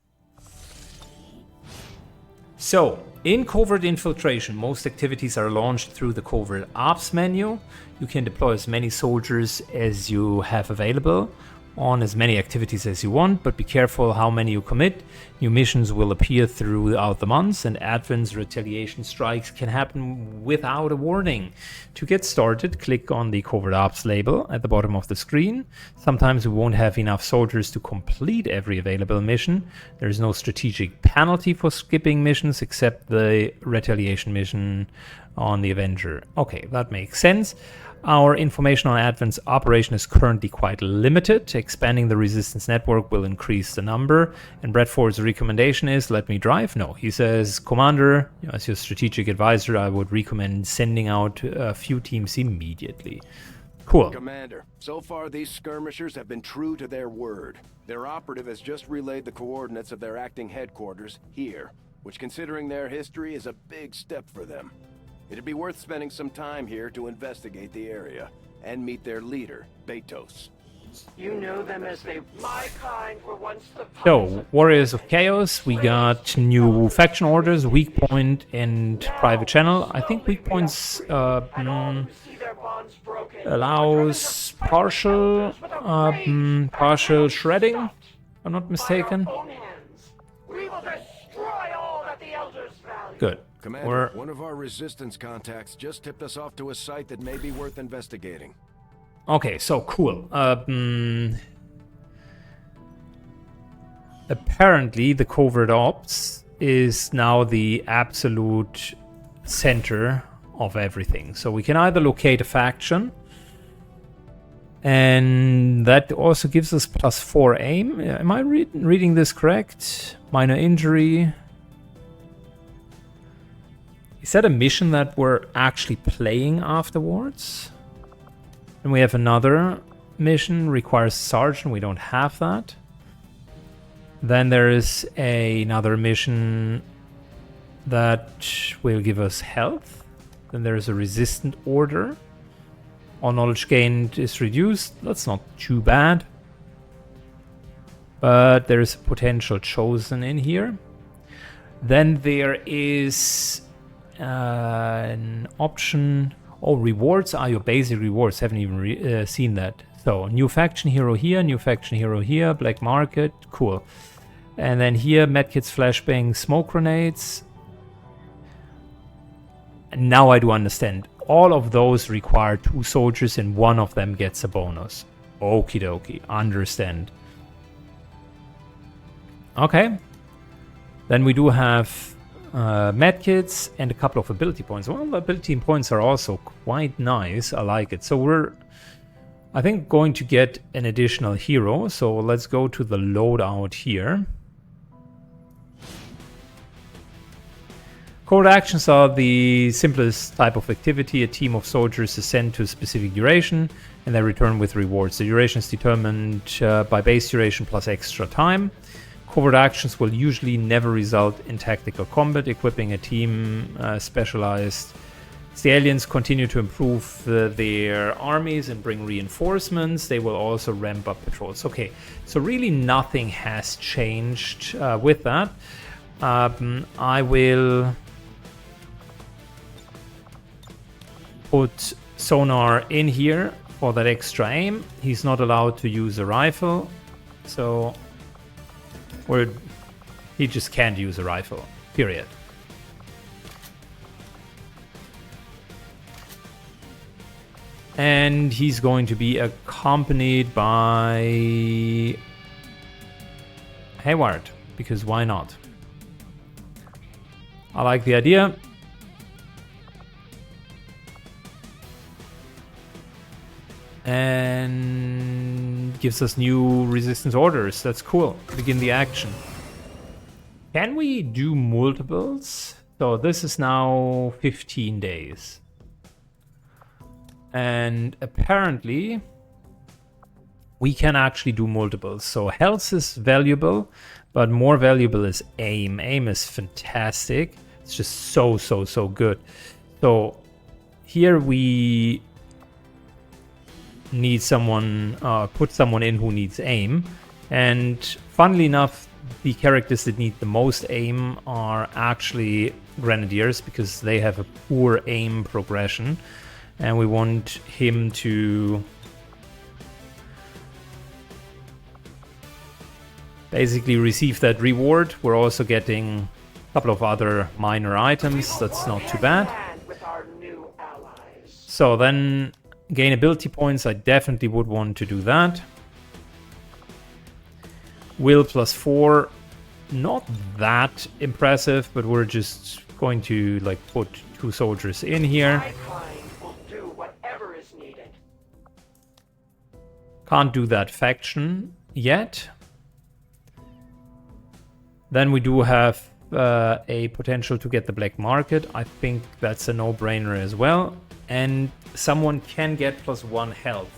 So, in Covert Infiltration, most activities are launched through the Covert Ops menu. You can deploy as many soldiers as you have available. on as many activities as you want, but be careful how many you commit. New missions will appear throughout the months, and Advent's retaliation strikes can happen without a warning. To get started, click on the Covert Ops label at the bottom of the screen. Sometimes we won't have enough soldiers to complete every available mission. There is no strategic penalty for skipping missions except the retaliation mission on the Avenger. Okay, that makes sense. Our information on Advent's operation is currently quite limited. Expanding the resistance network will increase the number. And Bradford's recommendation is, let me drive? No, he says, Commander, as your strategic advisor, I would recommend sending out a few teams immediately. Cool. Commander, so far these skirmishers have been true to their word. Their operative has just relayed the coordinates of their acting headquarters here, which considering their history is a big step for them. It'd be worth spending some time here to investigate the area and meet their leader, Betos. You know them as my kind were once the So, Warriors of Chaos, we got new faction orders, weak point and private channel. I think weak points allows partial shredding, if I'm not mistaken. We will destroy all that the elders value. Good. Commander, one of our resistance contacts just tipped us off to a site that may be worth investigating. Okay, so cool. Apparently, the Covert Ops is now the absolute center of everything. So we can either locate a faction, and that also gives us +4 aim. Am I reading this correct? Minor injury. Is that a mission that we're actually playing afterwards? And we have another mission, requires sergeant. We don't have that. Then there is another mission that will give us health. Then there is a resistant order. All knowledge gained is reduced. That's not too bad. But there is a potential chosen in here. Then there is an option. Oh, rewards are your basic rewards. Haven't even seen that. So, new faction hero here, new faction hero here, black market, cool. And then here, medkits, flashbang, smoke grenades. And now I do understand. All of those require 2 soldiers and one of them gets a bonus. Okie dokie, understand. Okay. Then we do have medkits and a couple of ability points. Well, the ability points are also quite nice. I like it. So we're, I think, going to get an additional hero. So let's go to the loadout here. Covert actions are the simplest type of activity. A team of soldiers is sent to a specific duration and they return with rewards. The duration is determined by base duration plus extra time. Covert actions will usually never result in tactical combat. Equipping a team specialized. As the aliens continue to improve their armies and bring reinforcements, they will also ramp up patrols. Okay, so really nothing has changed with that. I will put sonar in here for that extra aim. He's not allowed to use a rifle, so he just can't use a rifle, period. And he's going to be accompanied by Hayward, because why not? I like the idea. And gives us new resistance orders. That's cool. Begin the action. Can we do multiples? So this is now 15 days. And apparently we can actually do multiples. So health is valuable, but more valuable is aim. Aim is fantastic. It's just so good. So here we need someone, put someone in who needs aim. And funnily enough, the characters that need the most aim are actually Grenadiers, because they have a poor aim progression. And we want him to basically receive that reward. We're also getting a couple of other minor items. That's not too bad. With our new allies. So then gain ability points. I definitely would want to do that. Will +4, not that impressive, but we're just going to like put 2 soldiers in here. My kind will do whatever is needed. Can't do that faction yet. Then we do have a potential to get the black market. I think that's a no-brainer as well. And someone can get +1 health.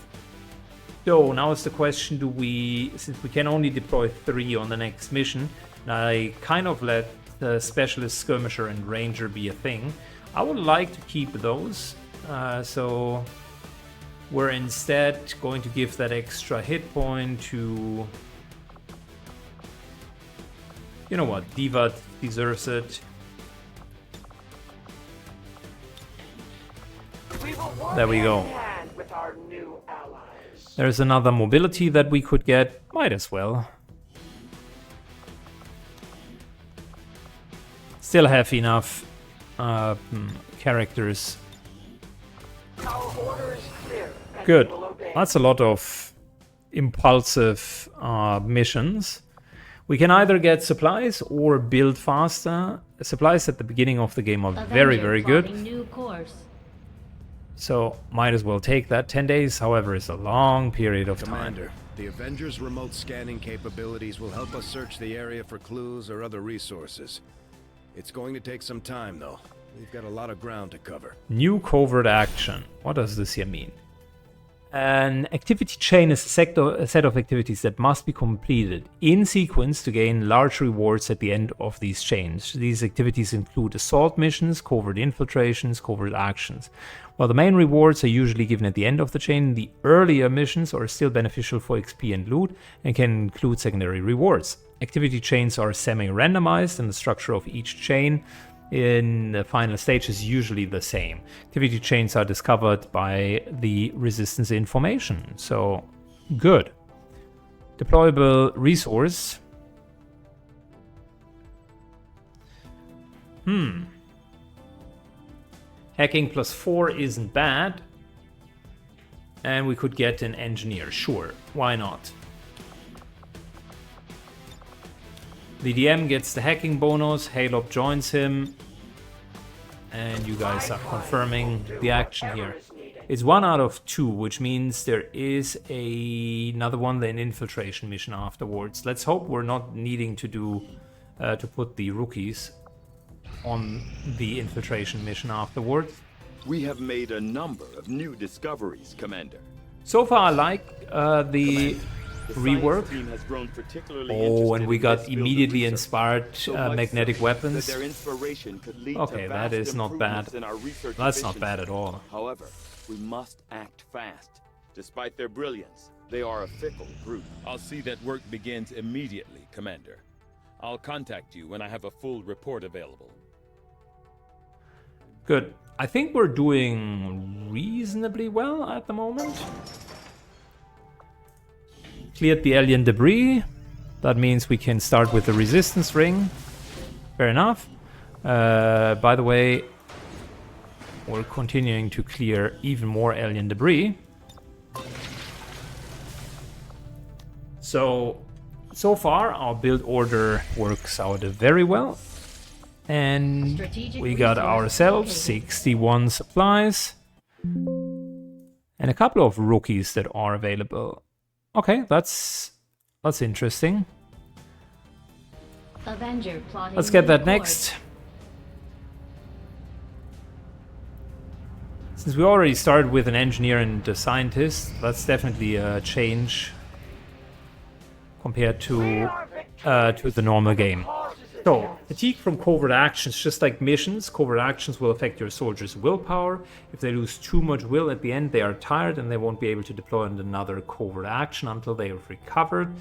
So now is the question, do we, since we can only deploy 3 on the next mission, and I kind of let the specialist, skirmisher and ranger be a thing. I would like to keep those. So we're instead going to give that extra hit point to, you know what, Diva deserves it. There we go. Hand with our new allies. There's another mobility that we could get. Might as well. Still have enough characters. Our order is clear. And Good. we will obey. That's a lot of impulsive missions. We can either get supplies or build faster. Supplies at the beginning of the game are very, very good. New course. So might as well take that. 10 days, however, is a long period of time. Commander, the Avenger's remote scanning capabilities will help us search the area for clues or other resources. It's going to take some time, though. We've got a lot of ground to cover. New covert action. What does this here mean? An activity chain is a set of activities that must be completed in sequence to gain large rewards at the end of these chains. These activities include assault missions, covert infiltrations, covert actions. While the main rewards are usually given at the end of the chain, the earlier missions are still beneficial for XP and loot and can include secondary rewards. Activity chains are semi-randomized, and the structure of each chain in the final stage is usually the same. Activity chains are discovered by the resistance information, so good. Deployable resource. Hacking +4 isn't bad. And we could get an engineer, sure, why not? The DM gets the hacking bonus, Halop joins him, and you guys are confirming the action here. It's 1 out of 2, which means there is another one, an infiltration mission afterwards. Let's hope we're not needing to do to put the rookies on the infiltration mission afterwards. We have made a number of new discoveries, Commander. So far I like the rework. Team has grown particularly And we got immediately inspired magnetic that weapons. their inspiration could lead Okay, to that vast is not bad. improvements in our research That's not bad efficiency. at all. However, we must act fast. Despite their brilliance, they are a fickle group. I'll see that work begins immediately, Commander. I'll contact you when I have a full report available. Good. I think we're doing reasonably well at the moment. Cleared the alien debris. That means we can start with the resistance ring. Fair enough. By the way, we're continuing to clear even more alien debris. So far our build order works out very well. And we got ourselves 61 supplies and a couple of rookies that are available. Okay, that's interesting. Avenger plotting Let's get new that course. next. Since we already started with an engineer and a scientist, that's definitely a change compared to the normal game. So, fatigue from covert actions, just like missions, covert actions will affect your soldiers' willpower. If they lose too much will at the end, they are tired and they won't be able to deploy another covert action until they have recovered.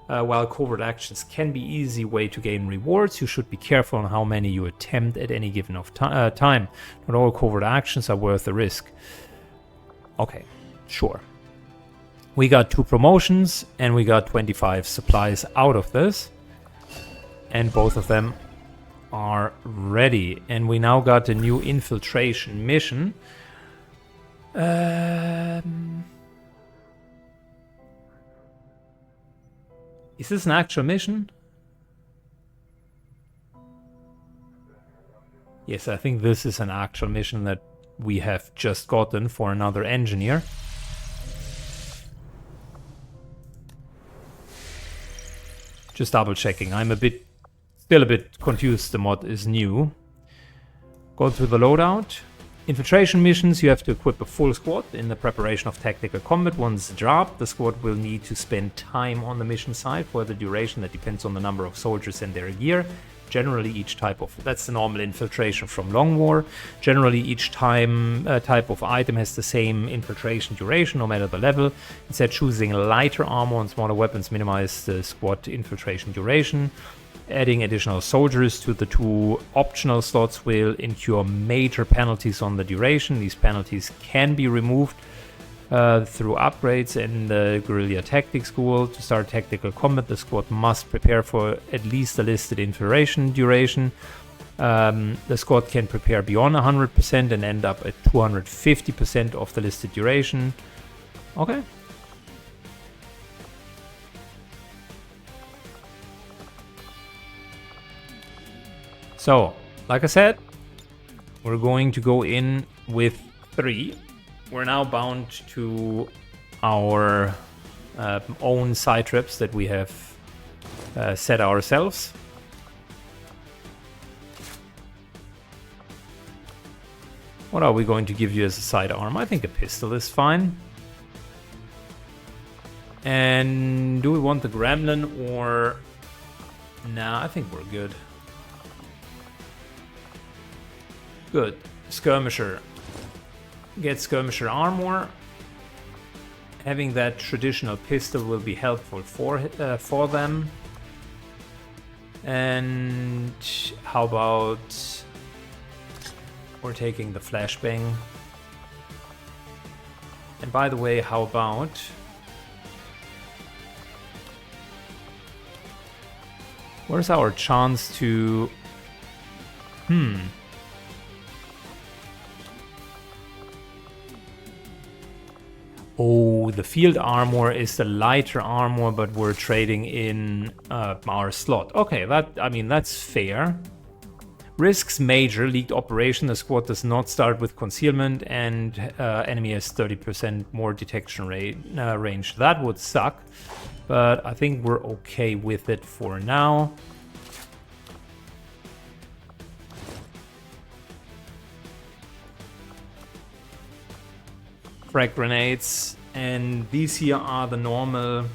While covert actions can be an easy way to gain rewards, you should be careful on how many you attempt at any given time. Not all covert actions are worth the risk. Okay, sure. We got 2 promotions and we got 25 supplies out of this. And both of them are ready. And we now got a new infiltration mission. Is this an actual mission? Yes, I think this is an actual mission that we have just gotten for another engineer. Just double checking. I'm still a bit confused. The mod is new. Go through the loadout. Infiltration missions, you have to equip a full squad in the preparation of tactical combat. Once dropped, the squad will need to spend time on the mission site for the duration that depends on the number of soldiers and their gear. Generally, each type of... That's the normal infiltration from Long War. Generally, each type of item has the same infiltration duration, no matter the level. Instead, choosing lighter armor and smaller weapons minimize the squad infiltration duration. Adding additional soldiers to the 2 optional slots will incur major penalties on the duration. These penalties can be removed through upgrades in the Guerrilla Tactics School. To start tactical combat, the squad must prepare for at least the listed infiltration duration. The squad can prepare beyond 100% and end up at 250% of the listed duration. Okay. So, like I said, we're going to go in with 3. We're now bound to our own side trips that we have set ourselves. What are we going to give you as a sidearm? I think a pistol is fine. And do we want the Gremlin or... Nah, I think we're good. Good. Skirmisher. Get Skirmisher armor. Having that traditional pistol will be helpful for them. And how about we're taking the flashbang? And by the way, how about where's our chance to Oh, the field armor is the lighter armor, but we're trading in our slot. Okay, that's fair. Risks major leaked operation. The squad does not start with concealment, and enemy has 30% more detection range. That would suck, but I think we're okay with it for now. Frag grenades, and these here are the normal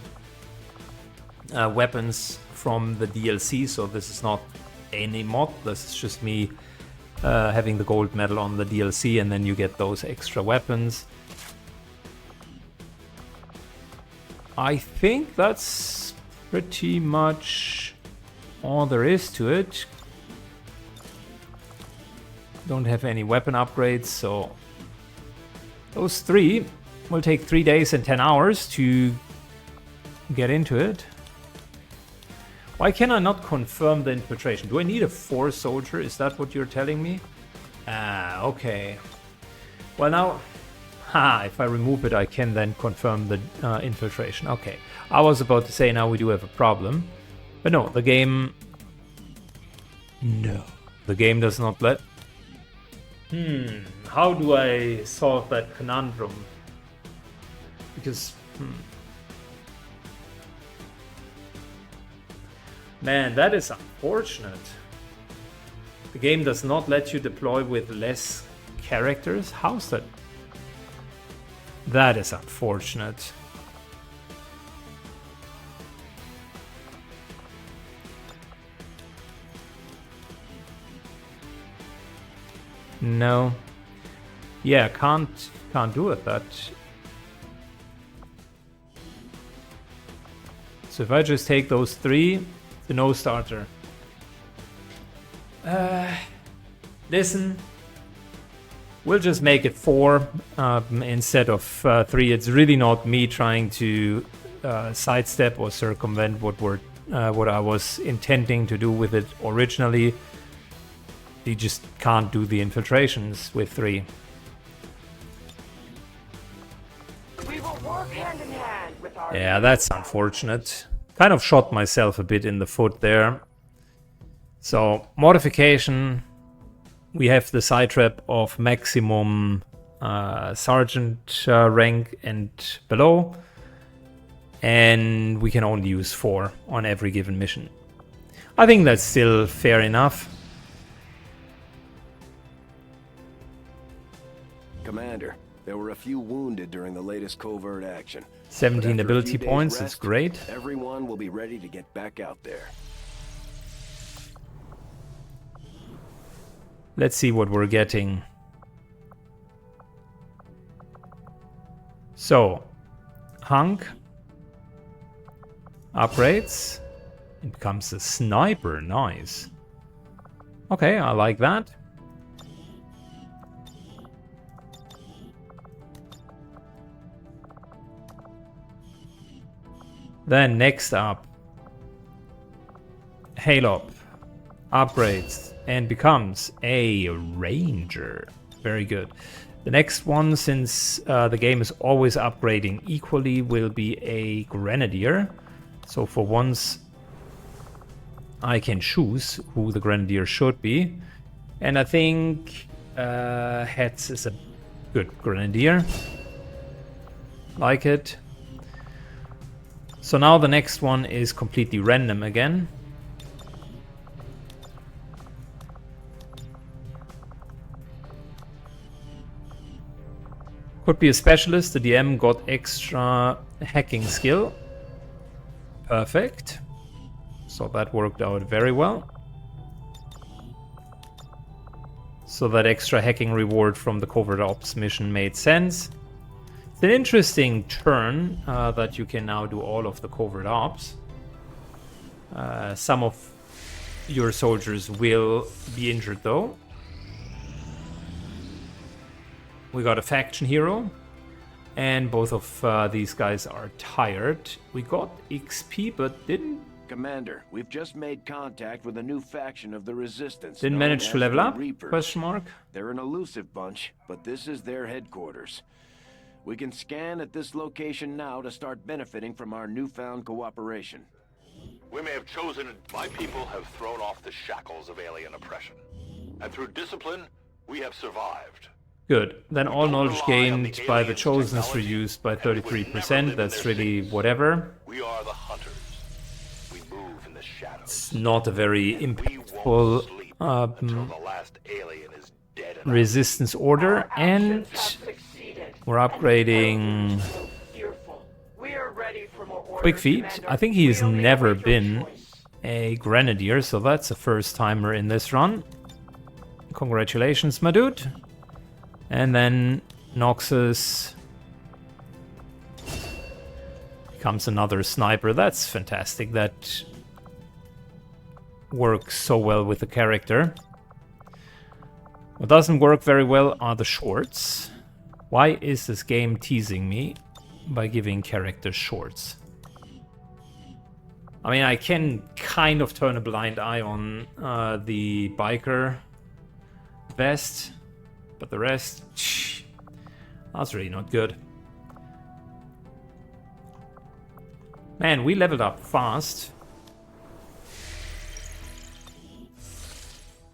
weapons from the DLC, so this is not any mod, this is just me having the gold medal on the DLC, and then you get those extra weapons. I think that's pretty much all there is to it. Don't have any weapon upgrades, so those 3 will take 3 days and 10 hours to get into it. Why can I not confirm the infiltration? Do I need a 4 soldier? Is that what you're telling me? Ah, okay. Well now, if I remove it, I can then confirm the infiltration. Okay. I was about to say now we do have a problem. But no, the game... No. The game does not let... How do I solve that conundrum? Because, man, that is unfortunate. The game does not let you deploy with less characters? How's that? That is unfortunate. No. Yeah, can't do it. That. So if I just take those 3, the no starter. Listen, We'll just make it 4 instead of 3. It's really not me trying to sidestep or circumvent what I was intending to do with it originally. You just can't do the infiltrations with 3. We will work hand in hand with our... Yeah, that's unfortunate. Kind of shot myself a bit in the foot there. So, modification. We have the side trap of maximum sergeant rank and below. And we can only use 4 on every given mission. I think that's still fair enough. Commander, there were a few wounded during the latest covert action. 17 But after a ability few days' points, it's rest, great. Everyone will be ready to get back out there. Let's see what we're getting. So, Hunk upgrades. It becomes a sniper. Nice. Okay, I like that. Then next up, Halop upgrades and becomes a Ranger. Very good. The next one, since the game is always upgrading equally, will be a Grenadier. So for once, I can choose who the Grenadier should be. And I think Hetz is a good Grenadier. Like it. So now the next one is completely random again. Could be a specialist. The DM got extra hacking skill. Perfect. So that worked out very well. So that extra hacking reward from the Covert Ops mission made sense. It's an interesting turn that you can now do all of the Covert Ops. Some of your soldiers will be injured though. We got a faction hero. And both of these guys are tired. We got XP but didn't... Commander, we've just made contact with a new faction of the Resistance. Didn't known manage as to level the up? Reapers. Question mark. They're an elusive bunch, but this is their headquarters. We can scan at this location now to start benefiting from our newfound cooperation. We may have chosen it. My people have thrown off the shackles of alien oppression. And through discipline, we have survived. Good. Then all don't knowledge rely on the gained by the aliens' chosen is technology, reduced by and we would never 33%. live in That's their really cities. whatever. We are the hunters. We move in the shadows. It's not a very And we won't impactful sleep until the last alien is dead and resistance order. And we're upgrading So fearful. We are ready for more orders, Quick Feet. Commander. I think he's We only never await your been choice. a Grenadier, so that's a first timer in this run. Congratulations, my dude. And then Noxus becomes another sniper. That's fantastic. That works so well with the character. What doesn't work very well are the shorts. Why is this game teasing me by giving characters shorts? I mean, I can kind of turn a blind eye on the biker vest, but the rest, that's really not good. Man, we leveled up fast.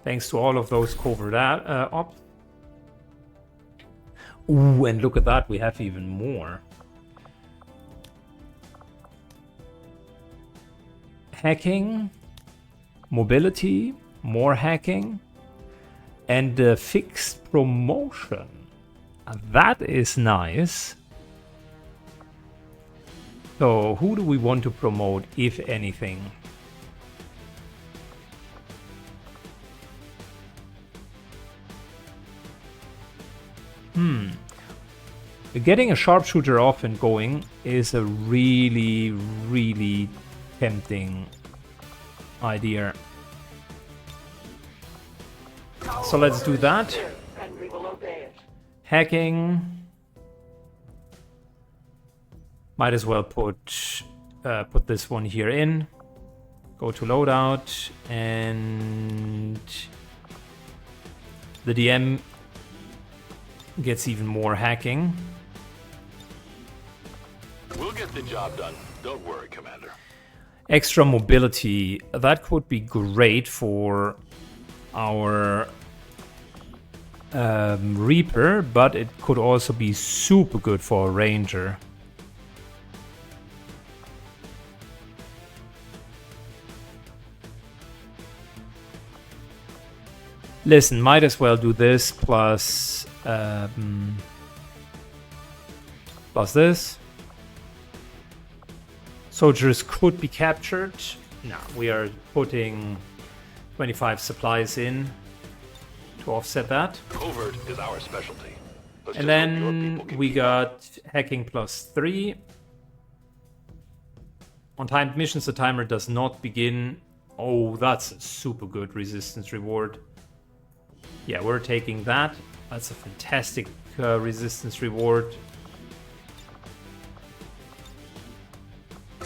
Thanks to all of those covert ops. Ooh, and look at that, we have even more. Hacking, mobility, more hacking, and a fixed promotion. That is nice. So, who do we want to promote, if anything? Getting a sharpshooter off and going is a really, really tempting idea. So let's do that. And we will obey it. hacking. Might as well put this one here in. Go to loadout, and the DM gets even more hacking. We'll get the job done. Don't worry, Commander. Extra mobility. That could be great for our Reaper, but it could also be super good for a Ranger. Listen, might as well do this plus this. Soldiers could be captured. No, we are putting 25 supplies in to offset that. Covert is our specialty. Let's And just hope your then people can we keep got hacking +3. On timed missions, the timer does not begin. Oh, that's a super good resistance reward. Yeah, we're taking that. That's a fantastic resistance reward.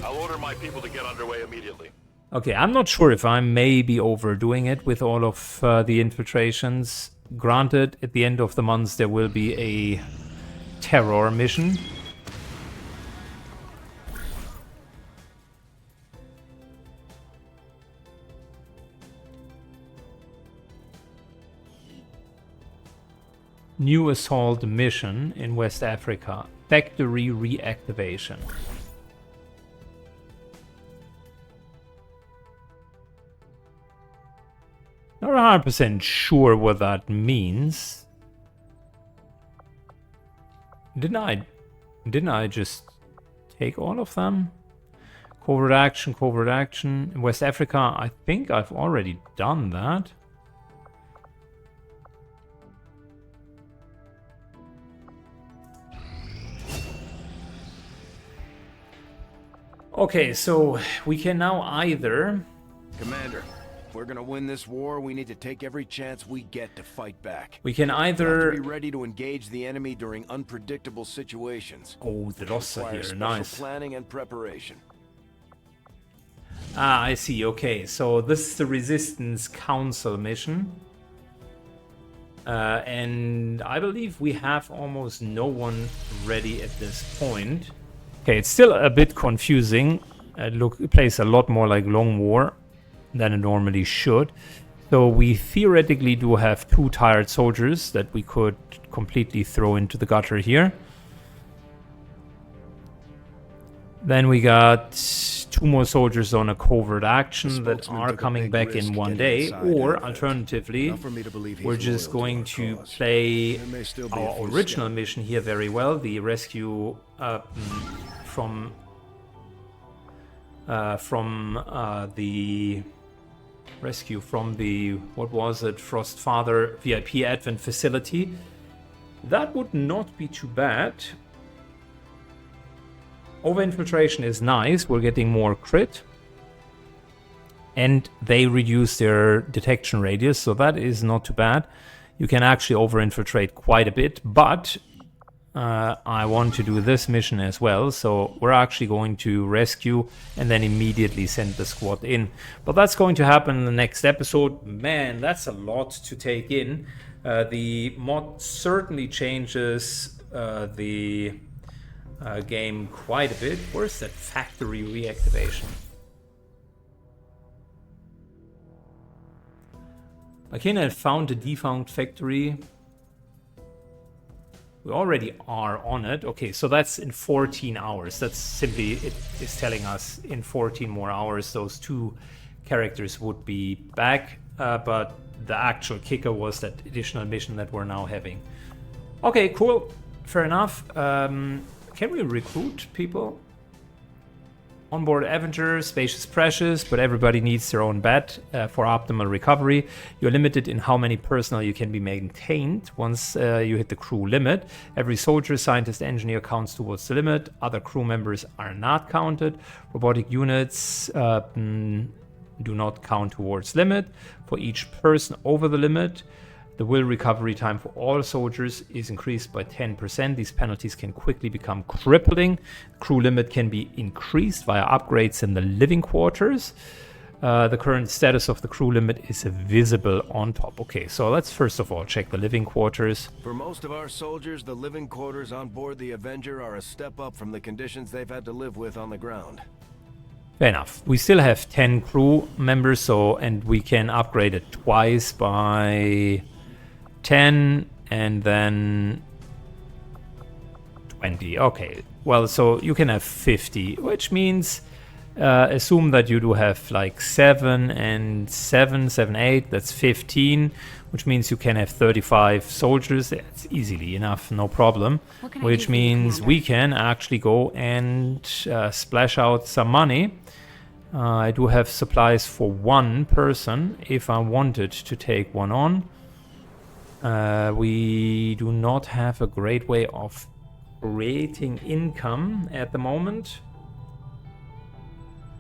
I'll order my people to get underway immediately. Okay, I'm not sure if I'm maybe overdoing it with all of the infiltrations. Granted, at the end of the month there will be a terror mission. New assault mission in West Africa. Factory reactivation. Not 100% sure what that means. Didn't I just take all of them? Covert action, covert action. In West Africa, I think I've already done that. Okay, so we can now either... Commander, if we're gonna win this war, we need to take every chance we get to fight back. We can We have either... to be ready to engage the enemy during unpredictable situations. Oh, the loss are Requires here, special nice. planning and preparation. Ah, I see, okay. So this is the Resistance Council mission. And I believe we have almost no one ready at this point. Okay, it's still a bit confusing. It plays a lot more like Long War than it normally should. So we theoretically do have 2 tired soldiers that we could completely throw into the gutter here. Then we got 2 more soldiers on a covert action that are coming back in one day. Or alternatively, we're just going to play our original mission here very well. The rescue from the what was it, Frostfather VIP Advent facility. That would not be too bad. Over infiltration is nice. We're getting more crit, and they reduce their detection radius, so that is not too bad. You can actually over infiltrate quite a bit, but I want to do this mission as well, so we're actually going to rescue and then immediately send the squad in. But that's going to happen in the next episode. Man, that's a lot to take in. The mod certainly changes the game quite a bit. Where's that factory reactivation? Makena had found a defunct factory. We already are on it. Okay, so that's in 14 hours. That's simply, it is telling us in 14 more hours those 2 characters would be back. But the actual kicker was that additional mission that we're now having. Okay, cool. Fair enough. Can we recruit people? Onboard Avenger, space is precious, but everybody needs their own bed for optimal recovery. You're limited in how many personnel you can be maintained once you hit the crew limit. Every soldier, scientist, engineer counts towards the limit. Other crew members are not counted. Robotic units do not count towards limit. For each person over the limit, The will recovery time for all soldiers is increased by 10%. These penalties can quickly become crippling. Crew limit can be increased via upgrades in the living quarters. The current status of the crew limit is visible on top. Okay, so let's first of all check the living quarters. For most of our soldiers, the living quarters on board the Avenger are a step up from the conditions they've had to live with on the ground. Fair enough. We still have 10 crew members, so and we can upgrade it twice by 10 and then 20. Okay, well, so you can have 50, which means assume that you do have like 7 and 7, 7, 8, that's 15, which means you can have 35 soldiers. That's easily enough, no problem. Which means we can actually go and splash out some money. I do have supplies for one person if I wanted to take one on. We do not have a great way of creating income at the moment.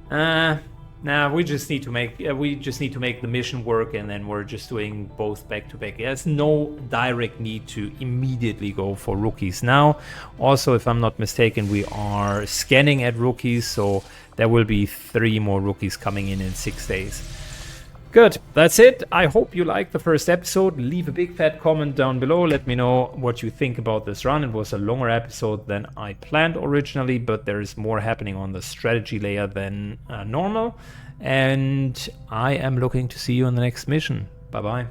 Nah, we just need to make the mission work, and then we're just doing both back to back. There's no direct need to immediately go for rookies now. Also, if I'm not mistaken, we are scanning at rookies, so there will be 3 more rookies coming in 6 days. Good, that's it. I hope you liked the first episode. Leave a big fat comment down below. Let me know what you think about this run. It was a longer episode than I planned originally, but there is more happening on the strategy layer than normal. And I am looking to see you on the next mission. Bye-bye.